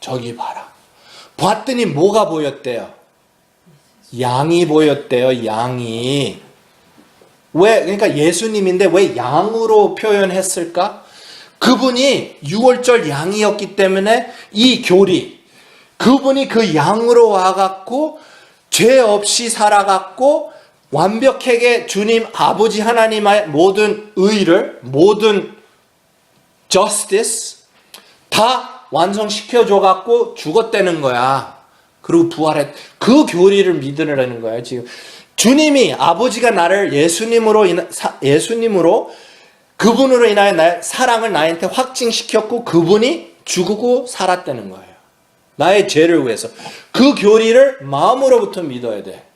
저기 봐라. 봤더니 뭐가 보였대요? 양이 보였대요. 양이. 왜? 그러니까 예수님인데 왜 양으로 표현했을까? 그분이 6월절 양이었기 때문에 이 교리, 그분이 그 양으로 와갖고 죄 없이 살아갖고 완벽하게 주님 아버지 하나님의 모든 의를, 모든 justice 다 완성시켜줘갖고 죽었다는 거야. 그리고 부활했. 그 교리를 믿으라는 거야. 지금 주님이, 아버지가 나를 예수님으로 그분으로 인하여 나의 사랑을 나한테 확증시켰고 그분이 죽고 살았다는 거예요. 나의 죄를 위해서. 그 교리를 마음으로부터 믿어야 돼.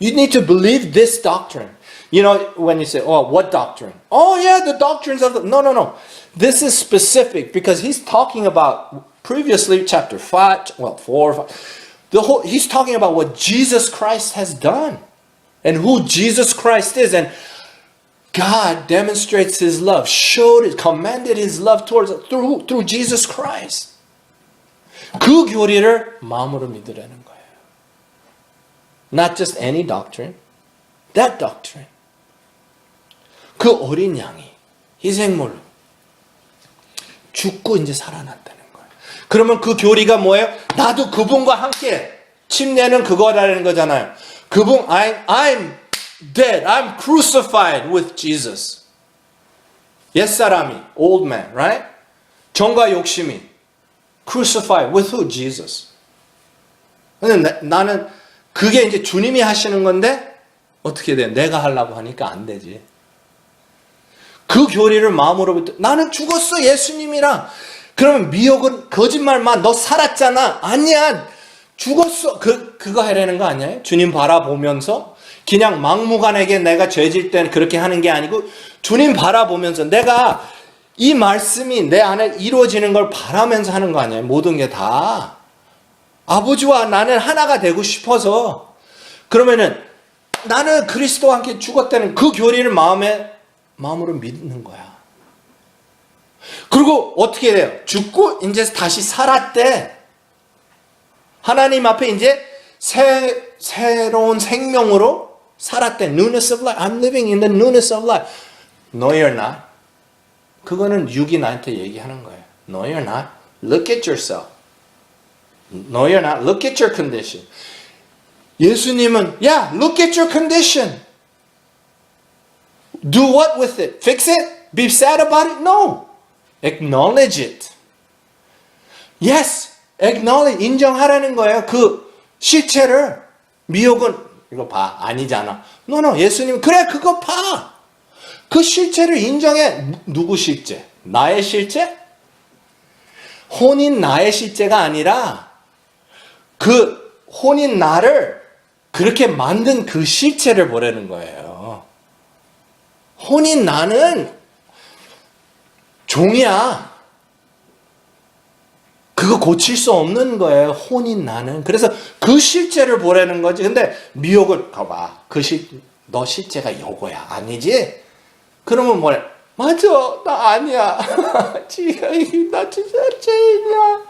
You need to believe this doctrine. You know, when you say, oh, what doctrine? Oh, yeah, the doctrines of the... No. This is specific because he's talking about previously chapter 5, well, 4, 5. He's talking about what Jesus Christ has done and who Jesus Christ is. And God demonstrates his love, commanded his love towards us through Jesus Christ. 그 교리를 마음으로 믿으라는 거예요. Not just any doctrine, that doctrine. 그 어린 양이 희생물로 죽고 이제 살아났다는 거예요. 그러면 그 교리가 뭐예요? 나도 그분과 함께 침례는 그거라는 거잖아요. 그분, I'm dead, I'm crucified with Jesus. 옛사람이, old man, right? 정과 욕심이 crucified with who? Jesus. 근데 나는 그게 이제 주님이 하시는 건데 어떻게 돼? 내가 하려고 하니까 안 되지. 그 교리를 마음으로부터 나는 죽었어 예수님이랑. 그러면 미혹은 거짓말만 너 살았잖아. 아니야 죽었어. 그거 하려는 거 아니에요? 주님 바라보면서 그냥 막무가내게 내가 죄질 때는 그렇게 하는 게 아니고 주님 바라보면서 내가 이 말씀이 내 안에 이루어지는 걸 바라면서 하는 거 아니에요? 모든 게 다. 아버지와 나는 하나가 되고 싶어서. 그러면은 나는 그리스도와 함께 죽었다는 그 교리를 마음으로 믿는 거야. 그리고 어떻게 돼요? 죽고 이제 다시 살았대. 하나님 앞에 이제 새로운 생명으로 살았대. Newness of life. I'm living in the newness of life. No, you're not. 그거는 육이 나한테 얘기하는 거예요. No, you're not. Look at yourself. No, you're not. Look at your condition. 예수님은, yeah, look at your condition. Do what with it? Fix it? Be sad about it? No. Acknowledge it. Yes, acknowledge, 인정하라는 거예요. 그 실체를. 미혹은, 이거 봐, 아니잖아. No, 예수님, 그래, 그거 봐. 그 실체를 인정해. 누구 실체? 나의 실체? 혼인 나의 실체가 아니라 그 혼인 나를 그렇게 만든 그 실체를 보라는 거예요. 혼인 나는 종이야. 그거 고칠 수 없는 거예요. 혼인 나는. 그래서 그 실체를 보라는 거지. 근데 미혹을 봐봐. 너 실제가 요거야. 아니지? 그러면 뭐래? 맞아. 나 아니야. 나 진짜 죄인이야.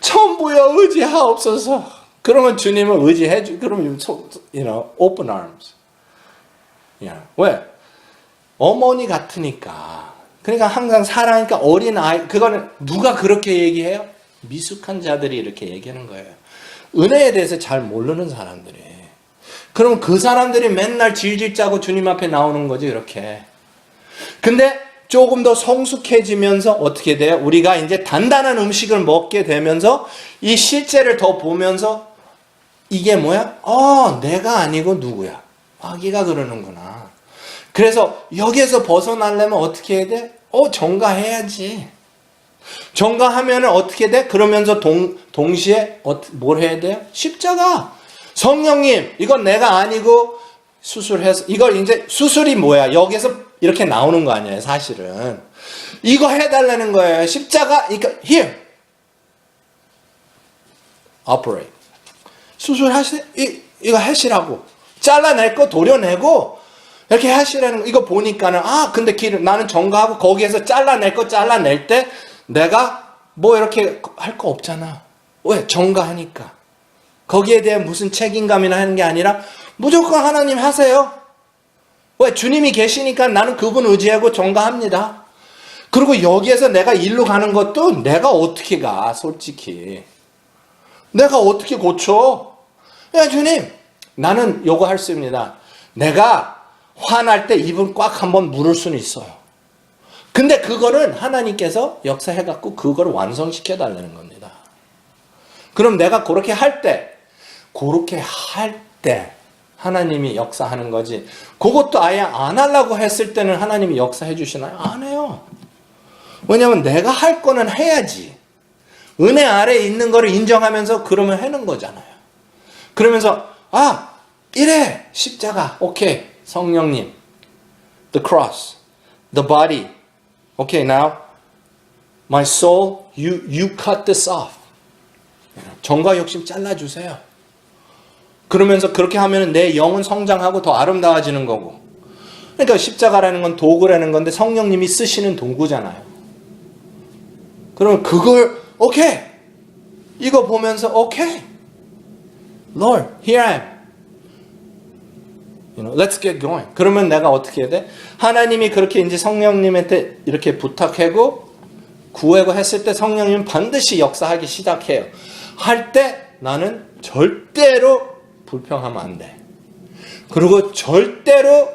천부여 의지하옵소서. 그러면 주님을 의지해 그러면 open arms. 왜? 어머니 같으니까. 그러니까 항상 사랑하니까 어린 아이, 그거는 누가 그렇게 얘기해요? 미숙한 자들이 이렇게 얘기하는 거예요. 은혜에 대해서 잘 모르는 사람들이. 그러면 그 사람들이 맨날 질질 짜고 주님 앞에 나오는 거지, 이렇게. 근데 조금 더 성숙해지면서 어떻게 돼요? 우리가 이제 단단한 음식을 먹게 되면서 이 실제를 더 보면서 이게 뭐야? 내가 아니고 누구야? 마귀가 그러는구나. 그래서 여기에서 벗어나려면 어떻게 해야 돼? 전가해야지. 전가하면 어떻게 돼? 그러면서 동시에 뭘 해야 돼요? 십자가. 성령님, 이건 내가 아니고 수술해서, 이걸 이제 수술이 뭐야? 여기서 이렇게 나오는 거 아니에요, 사실은. 이거 해달라는 거예요. 십자가, 그러니까 here. operate. 이거 하시라고. 잘라낼 거 도려내고, 이렇게 하시라는 거. 이거 보니까는, 근데 나는 전가하고 거기에서 잘라낼 거 잘라낼 때 내가 뭐 이렇게 할 거 없잖아. 왜? 전가하니까. 거기에 대한 무슨 책임감이나 하는 게 아니라 무조건 하나님 하세요. 왜? 주님이 계시니까 나는 그분 의지하고 전가합니다. 그리고 여기에서 내가 일로 가는 것도 내가 어떻게 가, 솔직히. 내가 어떻게 고쳐? 야, 주님, 나는 요거 할 수 있습니다. 내가 화날 때 입은 꽉 한번 물을 수는 있어요. 근데 그거는 하나님께서 역사해갖고 그걸 완성시켜 달라는 겁니다. 그럼 내가 그렇게 할 때 하나님이 역사하는 거지. 그것도 아예 안 하려고 했을 때는 하나님이 역사해 주시나요? 안 해요. 왜냐면 내가 할 거는 해야지. 은혜 아래에 있는 거를 인정하면서 그러면 하는 거잖아요. 그러면서 이래 십자가 오케이 성령님 the cross the body okay now my soul you cut this off 정과 욕심 잘라주세요. 그러면서 그렇게 하면 내 영은 성장하고 더 아름다워지는 거고. 그러니까 십자가라는 건 도구라는 건데 성령님이 쓰시는 도구잖아요. 그러면 그걸 오케이 이거 보면서 오케이 Lord here I am let's get going. 그러면 내가 어떻게 해야 돼? 하나님이 그렇게 이제 성령님한테 이렇게 부탁하고 구하고 했을 때 성령님은 반드시 역사하기 시작해요. 할 때 나는 절대로 불평하면 안 돼. 그리고 절대로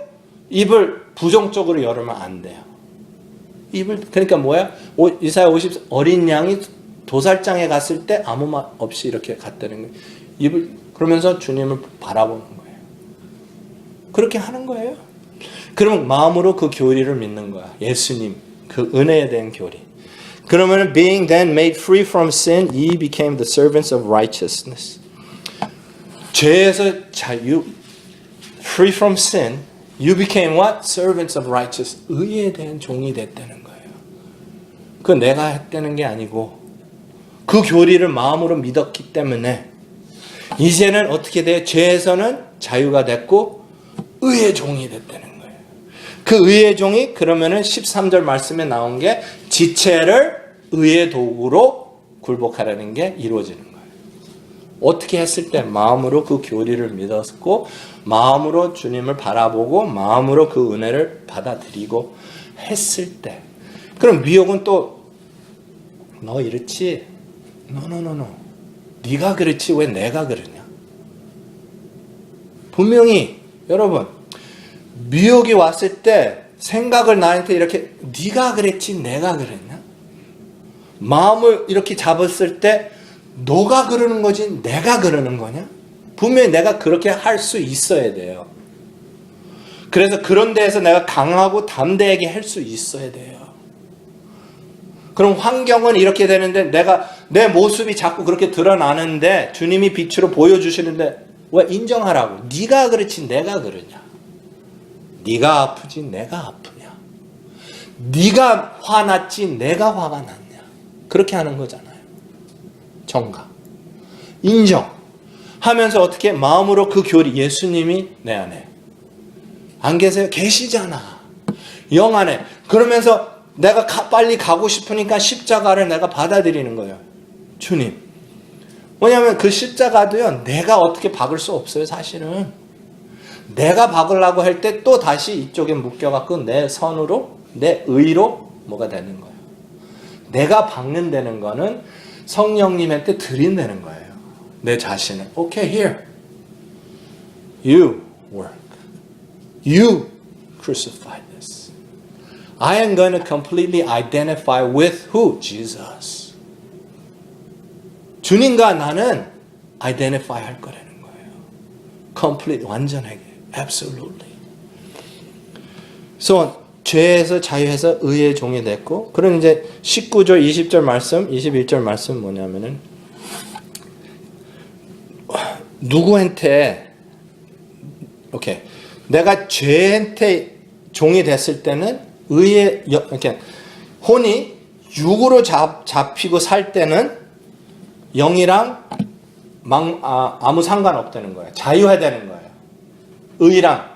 입을 부정적으로 열으면 안 돼요. 그러니까 뭐야? 이사야 50 어린 양이 도살장에 갔을 때 아무 말 없이 이렇게 갔다는 거예요. 그러면서 주님을 바라보는 거예요. 그렇게 하는 거예요. 그러면 마음으로 그 교리를 믿는 거야. 예수님, 그 은혜에 대한 교리. 그러면 being then made free from sin, ye became the servants of righteousness. 죄에서 자유, free from sin, you became what? Servants of righteousness. 의에 대한 종이 됐다는 거예요. 그 내가 했다는 게 아니고 그 교리를 마음으로 믿었기 때문에 이제는 어떻게 돼요? 죄에서는 자유가 됐고 의의 종이 됐다는 거예요. 그 의의 종이 그러면은 13절 말씀에 나온 게 지체를 의의 도구로 굴복하라는 게 이루어지는 거예요. 어떻게 했을 때 마음으로 그 교리를 믿었고 마음으로 주님을 바라보고 마음으로 그 은혜를 받아들이고 했을 때 그럼 미혹은 또 너 이렇지? No. 네가 그렇지 왜 내가 그러냐? 분명히 여러분 미혹이 왔을 때 생각을 나한테 이렇게 네가 그랬지 내가 그랬냐? 마음을 이렇게 잡았을 때 너가 그러는 거지 내가 그러는 거냐? 분명히 내가 그렇게 할 수 있어야 돼요. 그래서 그런 데에서 내가 강하고 담대하게 할 수 있어야 돼요. 그럼 환경은 이렇게 되는데 내 모습이 자꾸 그렇게 드러나는데 주님이 빛으로 보여주시는데 왜 인정하라고? 네가 그렇지 내가 그러냐? 네가 아프지 내가 아프냐? 네가 화났지 내가 화가 났냐? 그렇게 하는 거잖아요. 정가. 인정. 하면서 어떻게 마음으로 그 교리 예수님이 내 안에 안 계세요? 계시잖아. 영 안에. 그러면서 내가 빨리 가고 싶으니까 십자가를 내가 받아들이는 거예요. 주님. 왜냐하면 그 십자가도요, 내가 어떻게 박을 수 없어요, 사실은. 내가 박으려고 할 때 또 다시 이쪽에 묶여갖고 내 선으로, 내 의로 뭐가 되는 거예요. 내가 박는다는 거는 성령님한테 드린다는 거예요. 내 자신을. Okay, here. You work. You crucified this. I am going to completely identify with who? Jesus. 주님과 나는 identify 할 거라는 거예요. complete, 완전하게. Absolutely. So, 죄에서 자유해서 의의 종이 됐고, 그럼 이제 19절, 20절 말씀, 21절 말씀 뭐냐면은, 누구한테, 오케이. 내가 죄한테 종이 됐을 때는 의의, 이렇게, 혼이 육으로 잡히고 살 때는 영이랑 아무 상관없다는 거예요. 자유해야 되는 거예요. 의랑.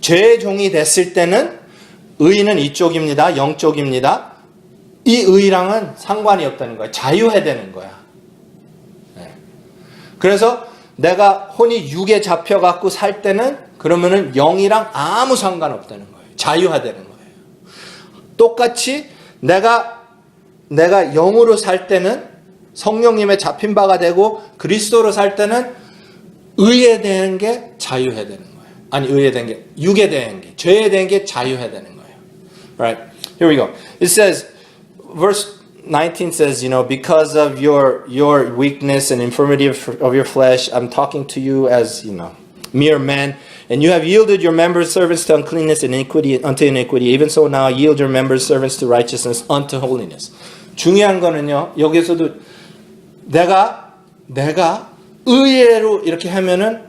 죄의 종이 됐을 때는 의는 이쪽입니다. 영쪽입니다. 이 의랑은 상관이 없다는 거예요. 자유해야 되는 거야. 네. 그래서 내가 혼이 육에 잡혀갖고 살 때는 그러면은 영이랑 아무 상관없다는 거예요. 자유해야 되는 거예요. 똑같이 내가 영으로 살 때는 성령님의 잡힌 바가 되고 그리스도로 살 때는 의에 대한 게 자유해야 되는 거예요. 아니 의에 대한 게 육에 대한 게 죄에 대한 게 자유해야 되는 거예요. Right? Here we go. It says, verse 19 says, because of your weakness and infirmity of your flesh, I'm talking to you as, mere men. And you have yielded your members servants to uncleanness and iniquity unto iniquity. Even so now yield your members servants to righteousness unto holiness. 중요한 거는요. 여기서도 내가 의외로 이렇게 하면은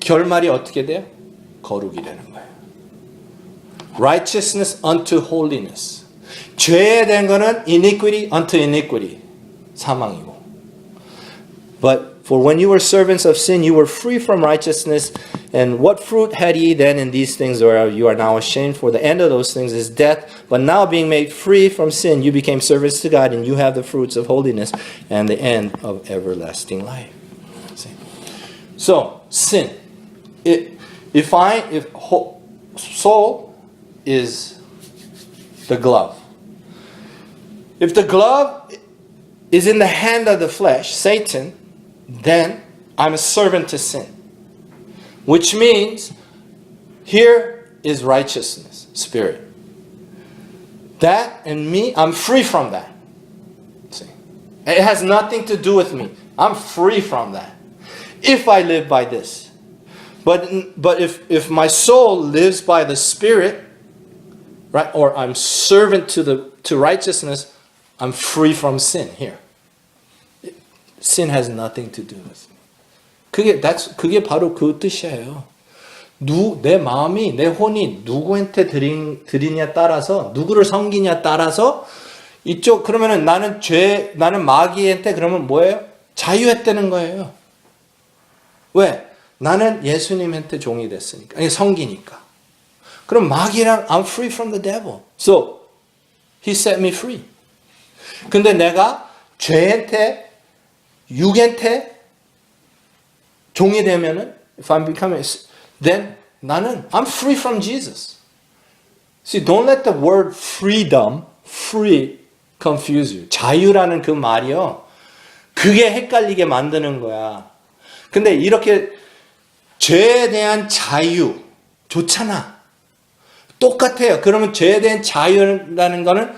결말이 어떻게 돼요? 거룩이 되는 거예요. Righteousness unto holiness. 죄에 대한 거는 iniquity unto iniquity. 사망이고. But for when you were servants of sin, you were free from righteousness. And what fruit had ye then in these things whereof you are now ashamed? For the end of those things is death. But now being made free from sin, you became servants to God, and you have the fruits of holiness and the end of everlasting life. See? So, sin. If soul is the glove. If the glove is in the hand of the flesh, Satan, then I'm a servant to sin. Which means here is righteousness, spirit. That and me, I'm free from that. See? It has nothing to do with me. I'm free from that. If I live by this. But if my soul lives by the Spirit, right, or I'm servant to righteousness, I'm free from sin here. Sin has nothing to do with me. 그게 바로 그 뜻이에요. 내 마음이, 내 혼이 누구한테 드리냐 따라서, 누구를 섬기냐 따라서, 그러면은 나는 마귀한테 그러면 뭐예요? 자유했다는 거예요. 왜? 나는 예수님한테 종이 됐으니까. 아니, 섬기니까. 그럼 마귀랑 I'm free from the devil. So, he set me free. 근데 내가 죄한테, 육한테 종이 되면은, if I'm becoming, then 나는 I'm free from Jesus. See, don't let the word freedom, free, confuse you. 자유라는 그 말이요. 그게 헷갈리게 만드는 거야. 근데 이렇게 죄에 대한 자유 좋잖아. 똑같아요. 그러면 죄에 대한 자유라는 거는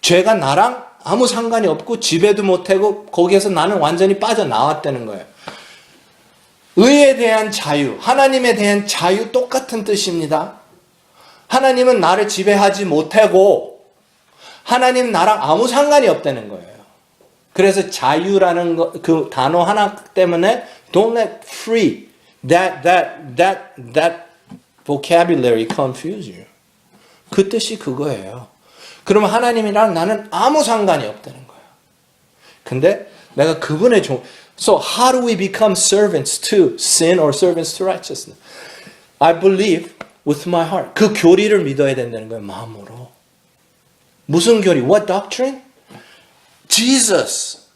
죄가 나랑 아무 상관이 없고 지배도 못하고 거기에서 나는 완전히 빠져나왔다는 거예요. 의에 대한 자유, 하나님에 대한 자유 똑같은 뜻입니다. 하나님은 나를 지배하지 못하고 하나님은 나랑 아무 상관이 없다는 거예요. 그래서 자유라는 그 단어 하나 때문에 don't let free that vocabulary confuse you. 그 뜻이 그거예요. 그러면 하나님이랑 나는 아무 상관이 없다는 거예요. 근데 내가 그분의 So how do we become servants to sin or servants to righteousness? I believe with my heart. 그 교리를 믿어야 된다는 거예요. 마음으로. 무슨 교리? What doctrine? Jesus.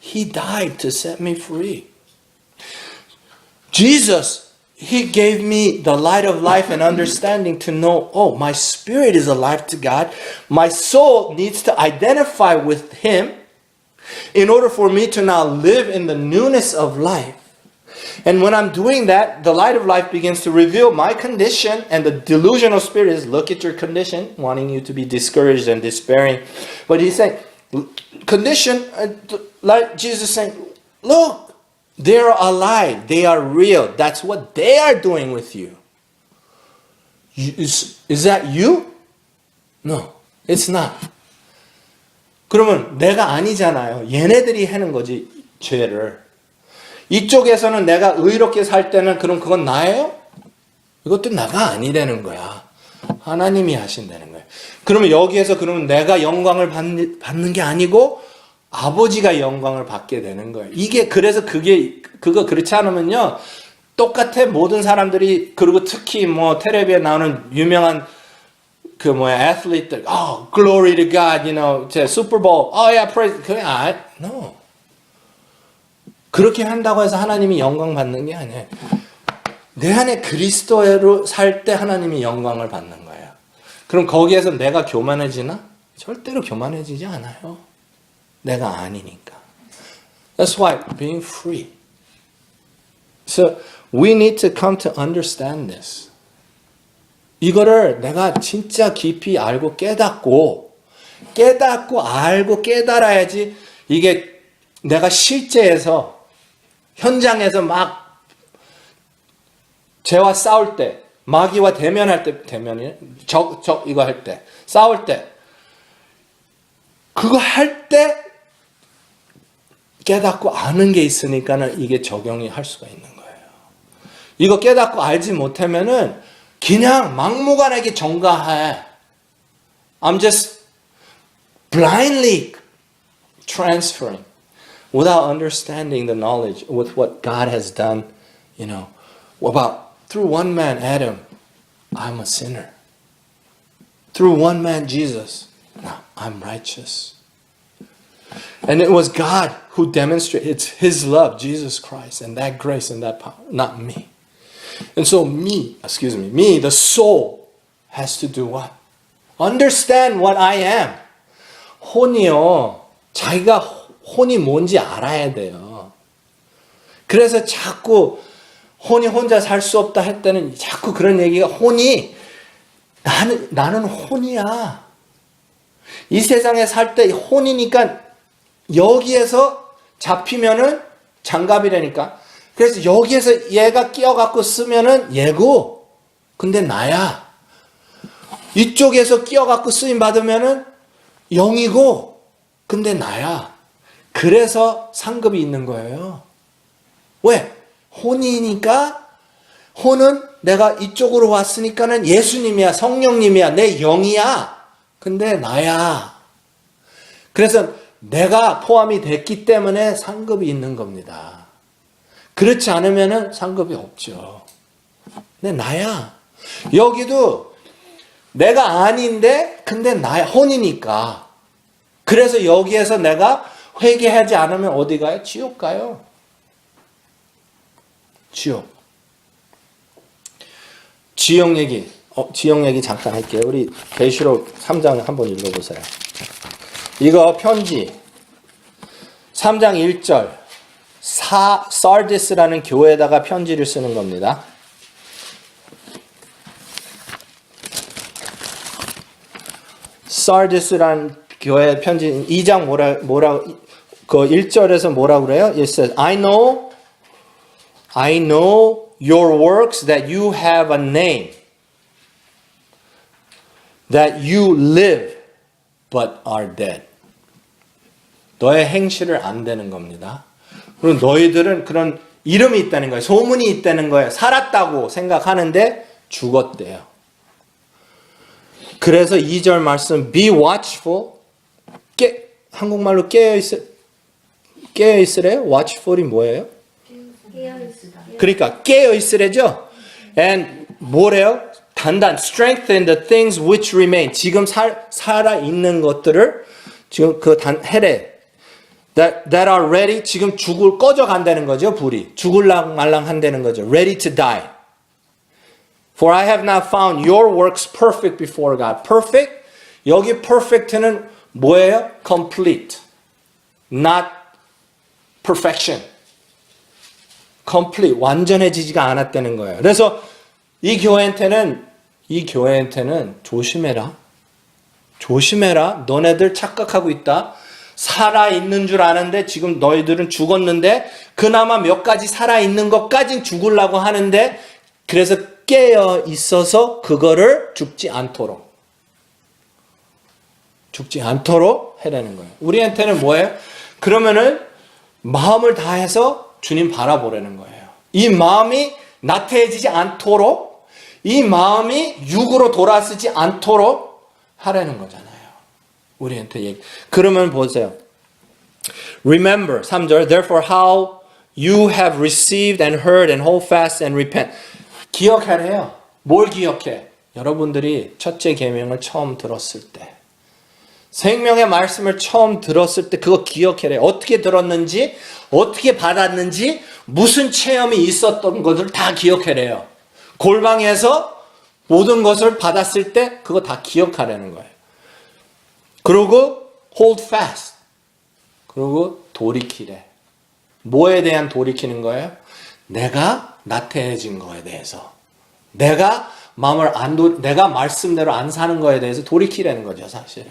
He died to set me free. Jesus, He gave me the light of life and understanding to know, oh, my spirit is alive to God. My soul needs to identify with Him in order for me to now live in the newness of life. And when I'm doing that, the light of life begins to reveal my condition, and the delusional spirit is, look at your condition, wanting you to be discouraged and despairing. But He's saying, condition, like Jesus saying, look, they're alive, they are real. That's what they are doing with you. Is that you? No, it's not. 그러면 내가 아니잖아요. 얘네들이 하는 거지, 죄를. 이쪽에서는 내가 의롭게 살 때는 그럼 그건 나예요? 이것도 나가 아니라는 거야. 하나님이 하신다는 거예요. 그러면 여기에서 그러면 내가 영광을 받는 게 아니고 아버지가 영광을 받게 되는 거예요. 이게 그래서 그거 그렇지 않으면요. 똑같아 모든 사람들이. 그리고 특히 뭐 텔레비에 나오는 유명한 그 뭐야 애틀리트들, glory to God, you know, 슈퍼볼, praise, no. 그렇게 한다고 해서 하나님이 영광 받는 게 아니에요. 내 안에 그리스도로 살 때 하나님이 영광을 받는 거예요. 그럼 거기에서 내가 교만해지나? 절대로 교만해지지 않아요. 내가 아니니까. That's why being free. So we need to come to understand this. 이거를 내가 진짜 깊이 알고 깨닫고 알고 깨달아야지 이게 내가 실제에서 현장에서 막 죄와 싸울 때, 마귀와 대면할 때, 이거 할 때, 싸울 때, 그거 할 때 깨닫고 아는 게 있으니까는 이게 적용이 할 수가 있는 거예요. 이거 깨닫고 알지 못하면은 그냥 막무가내게 전가해. I'm just blindly transferring without understanding the knowledge with what God has done, you know, about through one man, Adam, I'm a sinner. Through one man, Jesus, now I'm righteous. And it was God who demonstrated it's His love, Jesus Christ, and that grace and that power, not me. And so me, the soul has to do what? Understand what I am. 혼이요, 자기가 혼이 뭔지 알아야 돼요. 그래서 자꾸 혼이 혼자 살 수 없다 할 때는 자꾸 그런 얘기가 혼이 나는 혼이야. 이 세상에 살 때 혼이니까 여기에서 잡히면은 장갑이라니까. 그래서 여기에서 얘가 끼어갖고 쓰면은 얘고, 근데 나야. 이쪽에서 끼어갖고 쓰임 받으면은 영이고, 근데 나야. 그래서 상급이 있는 거예요. 왜? 혼이니까, 혼은 내가 이쪽으로 왔으니까는 예수님이야, 성령님이야, 내 영이야. 근데 나야. 그래서 내가 포함이 됐기 때문에 상급이 있는 겁니다. 그렇지 않으면은 상급이 없죠. 근데 나야. 여기도 내가 아닌데, 근데 나야. 혼이니까. 그래서 여기에서 내가 회개하지 않으면 어디 가요? 지옥 가요. 지옥. 지옥 얘기 잠깐 할게요. 우리 계시록 3장 한번 읽어보세요. 이거 편지 3장 1절 사르디스라는 교회에다가 편지를 쓰는 겁니다. 사르디스라는 교회 편지 2장 그 1절에서 뭐라 그래요? It says, I know your works, that you have a name, that you live but are dead. 너의 행실을 안 되는 겁니다. 그리고 너희들은 그런 이름이 있다는 거예요. 소문이 있다는 거예요. 살았다고 생각하는데 죽었대요. 그래서 2절 말씀 be watchful. 한국말로 깨어있으래요? watchful이 뭐예요? 깨어있으다. 그러니까 깨어있으래죠. and 뭐래요? strengthen the things which remain. 지금 살아 있는 것들을 지금 해래. That are ready. 지금 꺼져 간다는 거죠, 불이. 죽을랑 말랑 한다는 거죠. Ready to die. For I have not found your works perfect before God. Perfect? 여기 perfect는 뭐예요? Complete. Not perfection. Complete. 완전해지지가 않았다는 거예요. 그래서 이 교회한테는 조심해라. 조심해라. 너네들 착각하고 있다. 살아있는 줄 아는데 지금 너희들은 죽었는데 그나마 몇 가지 살아있는 것까진 죽으려고 하는데 그래서 깨어 있어서 그거를 죽지 않도록 해라는 거예요. 우리한테는 뭐예요? 그러면은 마음을 다해서 주님 바라보라는 거예요. 이 마음이 나태해지지 않도록 이 마음이 육으로 돌아서지 않도록 하라는 거잖아요. 우리한테 얘기. 그러면 보세요. Remember, 3절. Therefore how you have received and heard and hold fast and repent. 기억하래요. 뭘 기억해? 여러분들이 첫째 계명을 처음 들었을 때. 생명의 말씀을 처음 들었을 때 그거 기억해래요. 어떻게 들었는지, 어떻게 받았는지, 무슨 체험이 있었던 것을 다 기억해래요. 골방에서 모든 것을 받았을 때 그거 다 기억하라는 거예요. 그리고 hold fast. 그리고 돌이키래. 뭐에 대한 돌이키는 거예요? 내가 나태해진 거에 대해서. 내가 내가 말씀대로 안 사는 거에 대해서 돌이키라는 거죠, 사실은.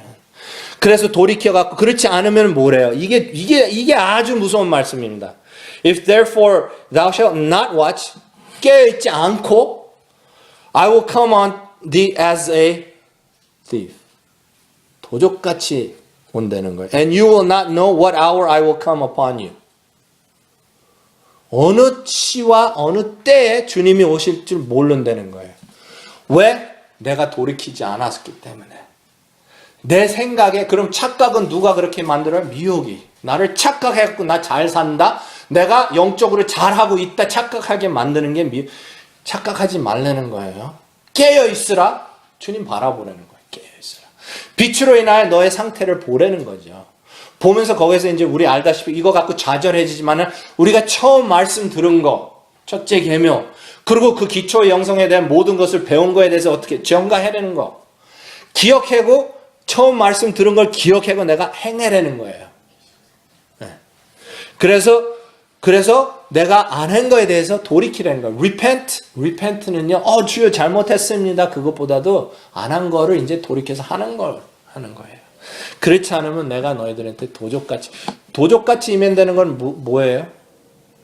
그래서 돌이켜갖고, 그렇지 않으면 뭐래요? 이게 아주 무서운 말씀입니다. If therefore thou shalt not watch, 깨어있지 않고, I will come on thee as a thief. 도적같이 온다는 거예요. And you will not know what hour I will come upon you. 어느 시와 어느 때에 주님이 오실 줄 모른다는 거예요. 왜? 내가 돌이키지 않았기 때문에. 내 생각에, 그럼 착각은 누가 그렇게 만들어요? 미혹이. 나를 착각해갖고 나 잘 산다? 내가 영적으로 잘하고 있다 착각하게 만드는 게 착각하지 말라는 거예요. 깨어있으라. 주님 바라보라는 거예요. 깨어있으라. 빛으로 인하여 너의 상태를 보라는 거죠. 보면서 거기서 이제 우리 알다시피 이거 갖고 좌절해지지만은 우리가 처음 말씀 들은 거, 첫째 계명, 그리고 그 기초의 영성에 대한 모든 것을 배운 거에 대해서 어떻게 전가해내는 거. 기억하고, 처음 말씀 들은 걸 기억하고 내가 행해라는 거예요. 네. 그래서 내가 안 한 거에 대해서 돌이키라는 거예요. repent는요, 주여 잘못했습니다. 그것보다도 안 한 거를 이제 돌이켜서 하는 거예요. 그렇지 않으면 내가 너희들한테 도적같이 임한다는 건 뭐예요?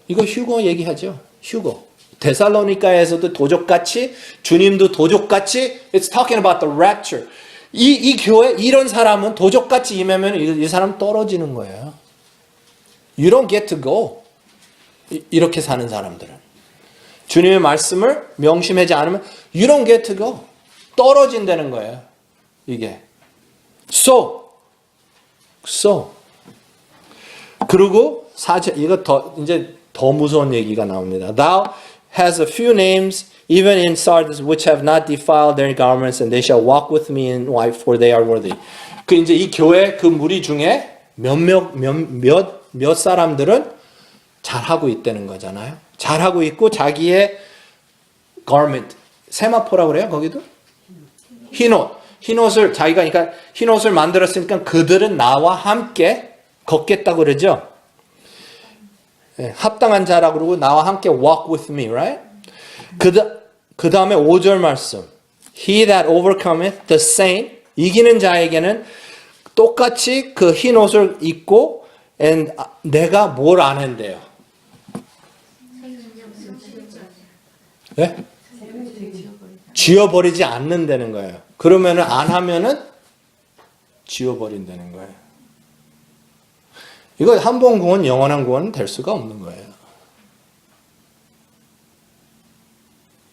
이거 휴거 얘기하죠. 휴거. 데살로니가에서도 도적같이, 주님도 도적같이, it's talking about the rapture. 이 교회, 이런 사람은 도적같이 임하면 이 사람 떨어지는 거예요. You don't get to go. 이렇게 사는 사람들은. 주님의 말씀을 명심하지 않으면 you don't get to go. 떨어진다는 거예요. 이게. So. 그리고 이거 이제 더 무서운 얘기가 나옵니다. Thou has a few names even in Sardis which have not defiled their garments and they shall walk with me in white for they are worthy. 그 이제 이 교회 그 무리 중에 몇 사람들은 잘하고 있다는 거잖아요. 잘하고 있고 자기의 garment, 세마포라고 그래요? 거기도? 흰옷을 자기가 그러니까 흰옷을 만들었으니까 그들은 나와 함께 걷겠다고 그러죠. 네, 합당한 자라고 그러고 나와 함께 walk with me, right? 그 다음에 5절 말씀. He that overcometh the same, 이기는 자에게는 똑같이 그 흰옷을 입고 and 내가 뭘 안 한대요? 네? 지워버리지 않는다는 거예요. 그러면은 안 하면은 지워버린다는 거예요. 이거 한 번 구원, 영원한 구원은 될 수가 없는 거예요.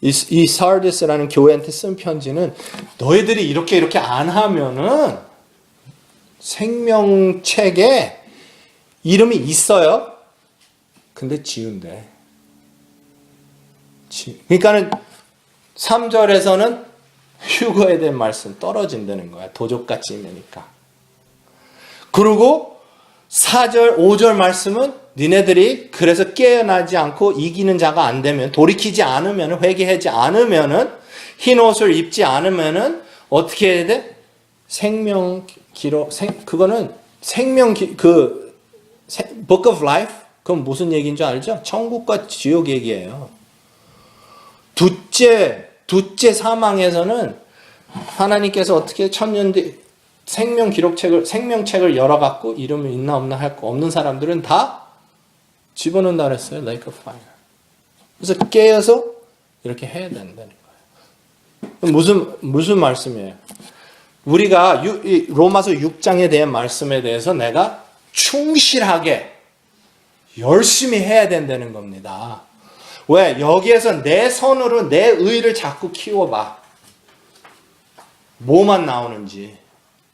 이 사르디스라는 교회한테 쓴 편지는 너희들이 이렇게 안 하면은 생명책에 이름이 있어요. 근데 지운대. 그러니까는 3절에서는 휴거에 대한 말씀 떨어진다는 거야. 도적같이 임하니까. 그리고 4절, 5절 말씀은 니네들이 그래서 깨어나지 않고 이기는 자가 안 되면, 돌이키지 않으면, 회개하지 않으면, 흰 옷을 입지 않으면 어떻게 해야 돼? 그거는 Book of Life? 그건 무슨 얘기인 줄 알죠? 천국과 지옥 얘기예요. 둘째 사망에서는 하나님께서 어떻게 천년 뒤 생명책을 열어갖고 이름이 있나 없나 할 거 없는 사람들은 다 집어넣는다 그랬어요. Lake of Fire. 그래서 깨어서 이렇게 해야 된다는 거예요. 무슨 말씀이에요? 우리가 로마서 6장에 대한 말씀에 대해서 내가 충실하게 열심히 해야 된다는 겁니다. 왜? 여기에서 내 손으로 내 의를 자꾸 키워봐. 뭐만 나오는지.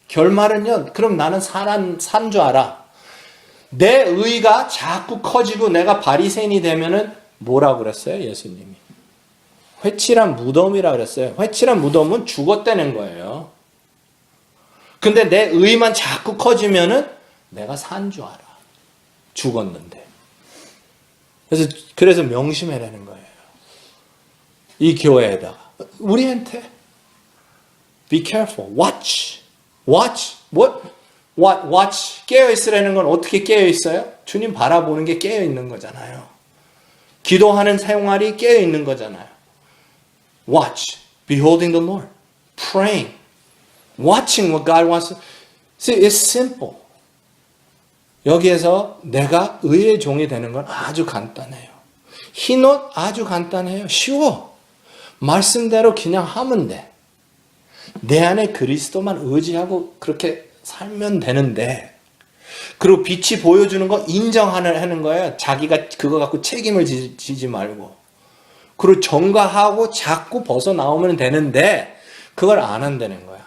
결말은요, 그럼 나는 산 줄 알아. 내 의가 자꾸 커지고 내가 바리새인이 되면은 뭐라고 그랬어요? 예수님이. 회칠한 무덤이라 그랬어요. 회칠한 무덤은 죽었다는 거예요. 근데 내 의만 자꾸 커지면은 내가 산 줄 알아. 죽었는데. 그래서 명심해라는 거예요. 이 교회에다가. 우리한테. Be careful. Watch. Watch. 깨어있으라는 건 어떻게 깨어있어요? 주님 바라보는 게 깨어있는 거잖아요. 기도하는 생활이 깨어있는 거잖아요. Watch. Beholding the Lord. Praying. Watching what God wants. See, it's simple. 여기에서 내가 의의 종이 되는 건 아주 간단해요. 흰옷 아주 간단해요. 쉬워. 말씀대로 그냥 하면 돼. 내 안에 그리스도만 의지하고 그렇게 살면 되는데, 그리고 빛이 보여주는 거 인정하는 거예요. 자기가 그거 갖고 책임을 지지 말고. 그리고 전가하고 자꾸 벗어나오면 되는데 그걸 안 한다는 거야.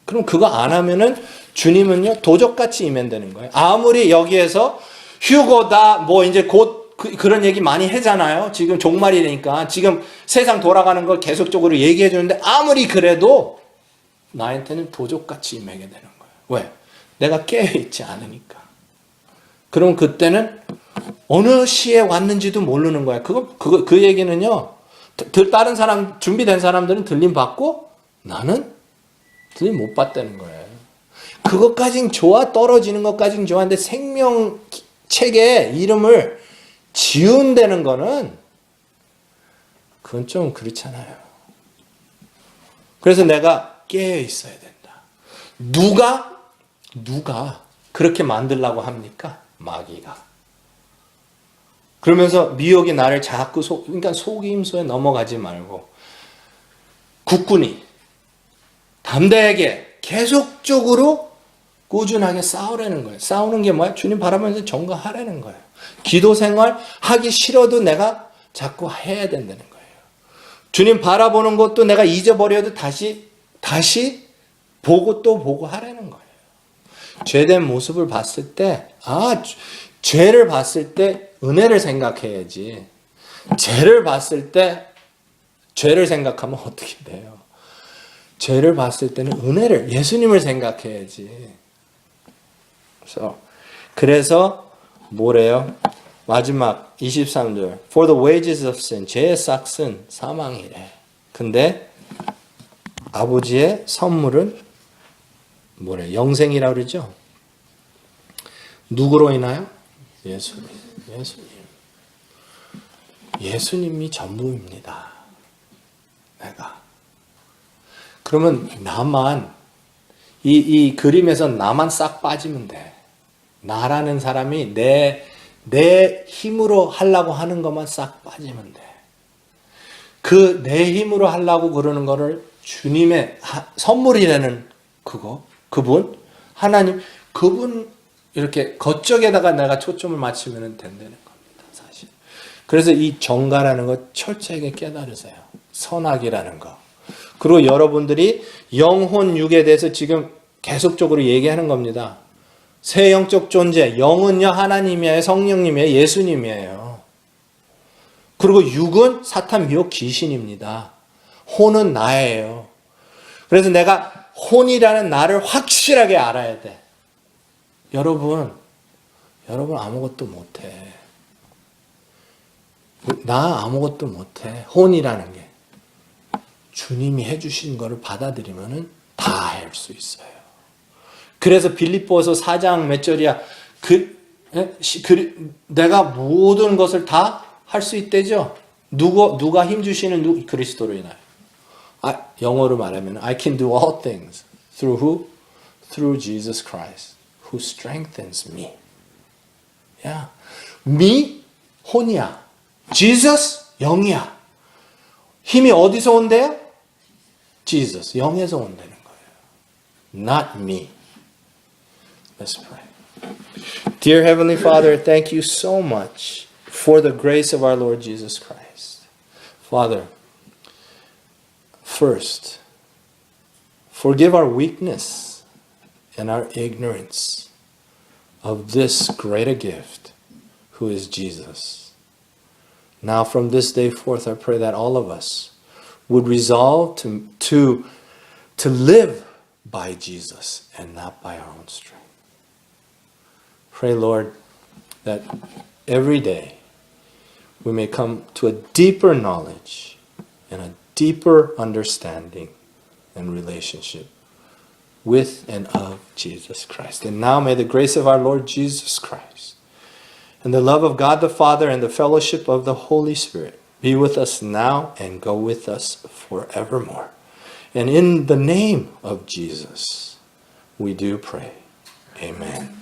그럼 그거 안 하면은 주님은요 도적같이 임한다는 거예요. 아무리 여기에서 휴거다 뭐 이제 곧 그런 얘기 많이 하잖아요. 지금 종말이 되니까 지금 세상 돌아가는 걸 계속적으로 얘기해 주는데 아무리 그래도 나한테는 도적같이 임하게 되는 거예요. 왜? 내가 깨어있지 않으니까. 그럼 그때는 어느 시에 왔는지도 모르는 거야. 그 얘기는요. 다른 사람 준비된 사람들은 들림 받고 나는 들림 못 받다는 거예요. 그것까진 좋아, 떨어지는 것까진 좋아하는데 생명책에 이름을 지운다는 거는 그건 좀 그렇잖아요. 그래서 내가 깨어 있어야 된다. 누가 그렇게 만들려고 합니까? 마귀가. 그러면서 미혹이 나를 자꾸 그러니까 속임수에 넘어가지 말고 굳건히 담대하게 계속적으로 꾸준하게 싸우라는 거예요. 싸우는 게 뭐야? 주님 바라보면서 전가하라는 거예요. 기도 생활 하기 싫어도 내가 자꾸 해야 된다는 거예요. 주님 바라보는 것도 내가 잊어버려도 다시 보고 또 보고 하라는 거예요. 죄된 모습을 봤을 때, 죄를 봤을 때 은혜를 생각해야지. 죄를 봤을 때 죄를 생각하면 어떻게 돼요? 죄를 봤을 때는 은혜를, 예수님을 생각해야지. 그래서 뭐래요? 마지막 23절. For the wages of sin. 죄의 삭은 사망이래. 근데 아버지의 선물은 뭐래? 영생이라고 그러죠? 누구로 인하여? 예수님. 예수님이 전부입니다. 내가. 그러면 나만 이 그림에서 나만 싹 빠지면 돼. 나라는 사람이 내 힘으로 하려고 하는 것만 싹 빠지면 돼. 그 내 힘으로 하려고 그러는 거를 주님의 선물이라는 그분, 하나님, 그분 이렇게 그쪽에다가 내가 초점을 맞추면 된다는 겁니다, 사실. 그래서 이 정가라는 거 철저하게 깨달으세요. 선악이라는 거. 그리고 여러분들이 영혼, 육에 대해서 지금 계속적으로 얘기하는 겁니다. 새 영적 존재, 영은요 하나님이에요, 성령님이에요, 예수님이에요. 그리고 육은 사탄, 미혹, 귀신입니다. 혼은 나예요. 그래서 내가 혼이라는 나를 확실하게 알아야 돼. 여러분 아무것도 못해. 나 아무것도 못해. 혼이라는 게. 주님이 해주신 거를 받아들이면은 다 할 수 있어요. 그래서 빌립보서 4장 몇 절이야? 내가 모든 것을 다 할 수 있대죠. 누가 힘 주시는 그리스도로 인하여. 영어로 말하면 I can do all things through who? Through Jesus Christ who strengthens me. 야, me 혼이야. Jesus 영이야. 힘이 어디서 온대요? Jesus 영에서 온다는 거예요. Not me. Let's pray. Dear Heavenly Father, thank you so much for the grace of our Lord Jesus Christ. Father, first, forgive our weakness and our ignorance of this greater gift, who is Jesus. Now, from this day forth, I pray that all of us would resolve to live by Jesus and not by our own strength. Pray, Lord, that every day we may come to a deeper knowledge and a deeper understanding and relationship with and of Jesus Christ. And now may the grace of our Lord Jesus Christ and the love of God the Father and the fellowship of the Holy Spirit be with us now and go with us forevermore. And in the name of Jesus, we do pray. Amen.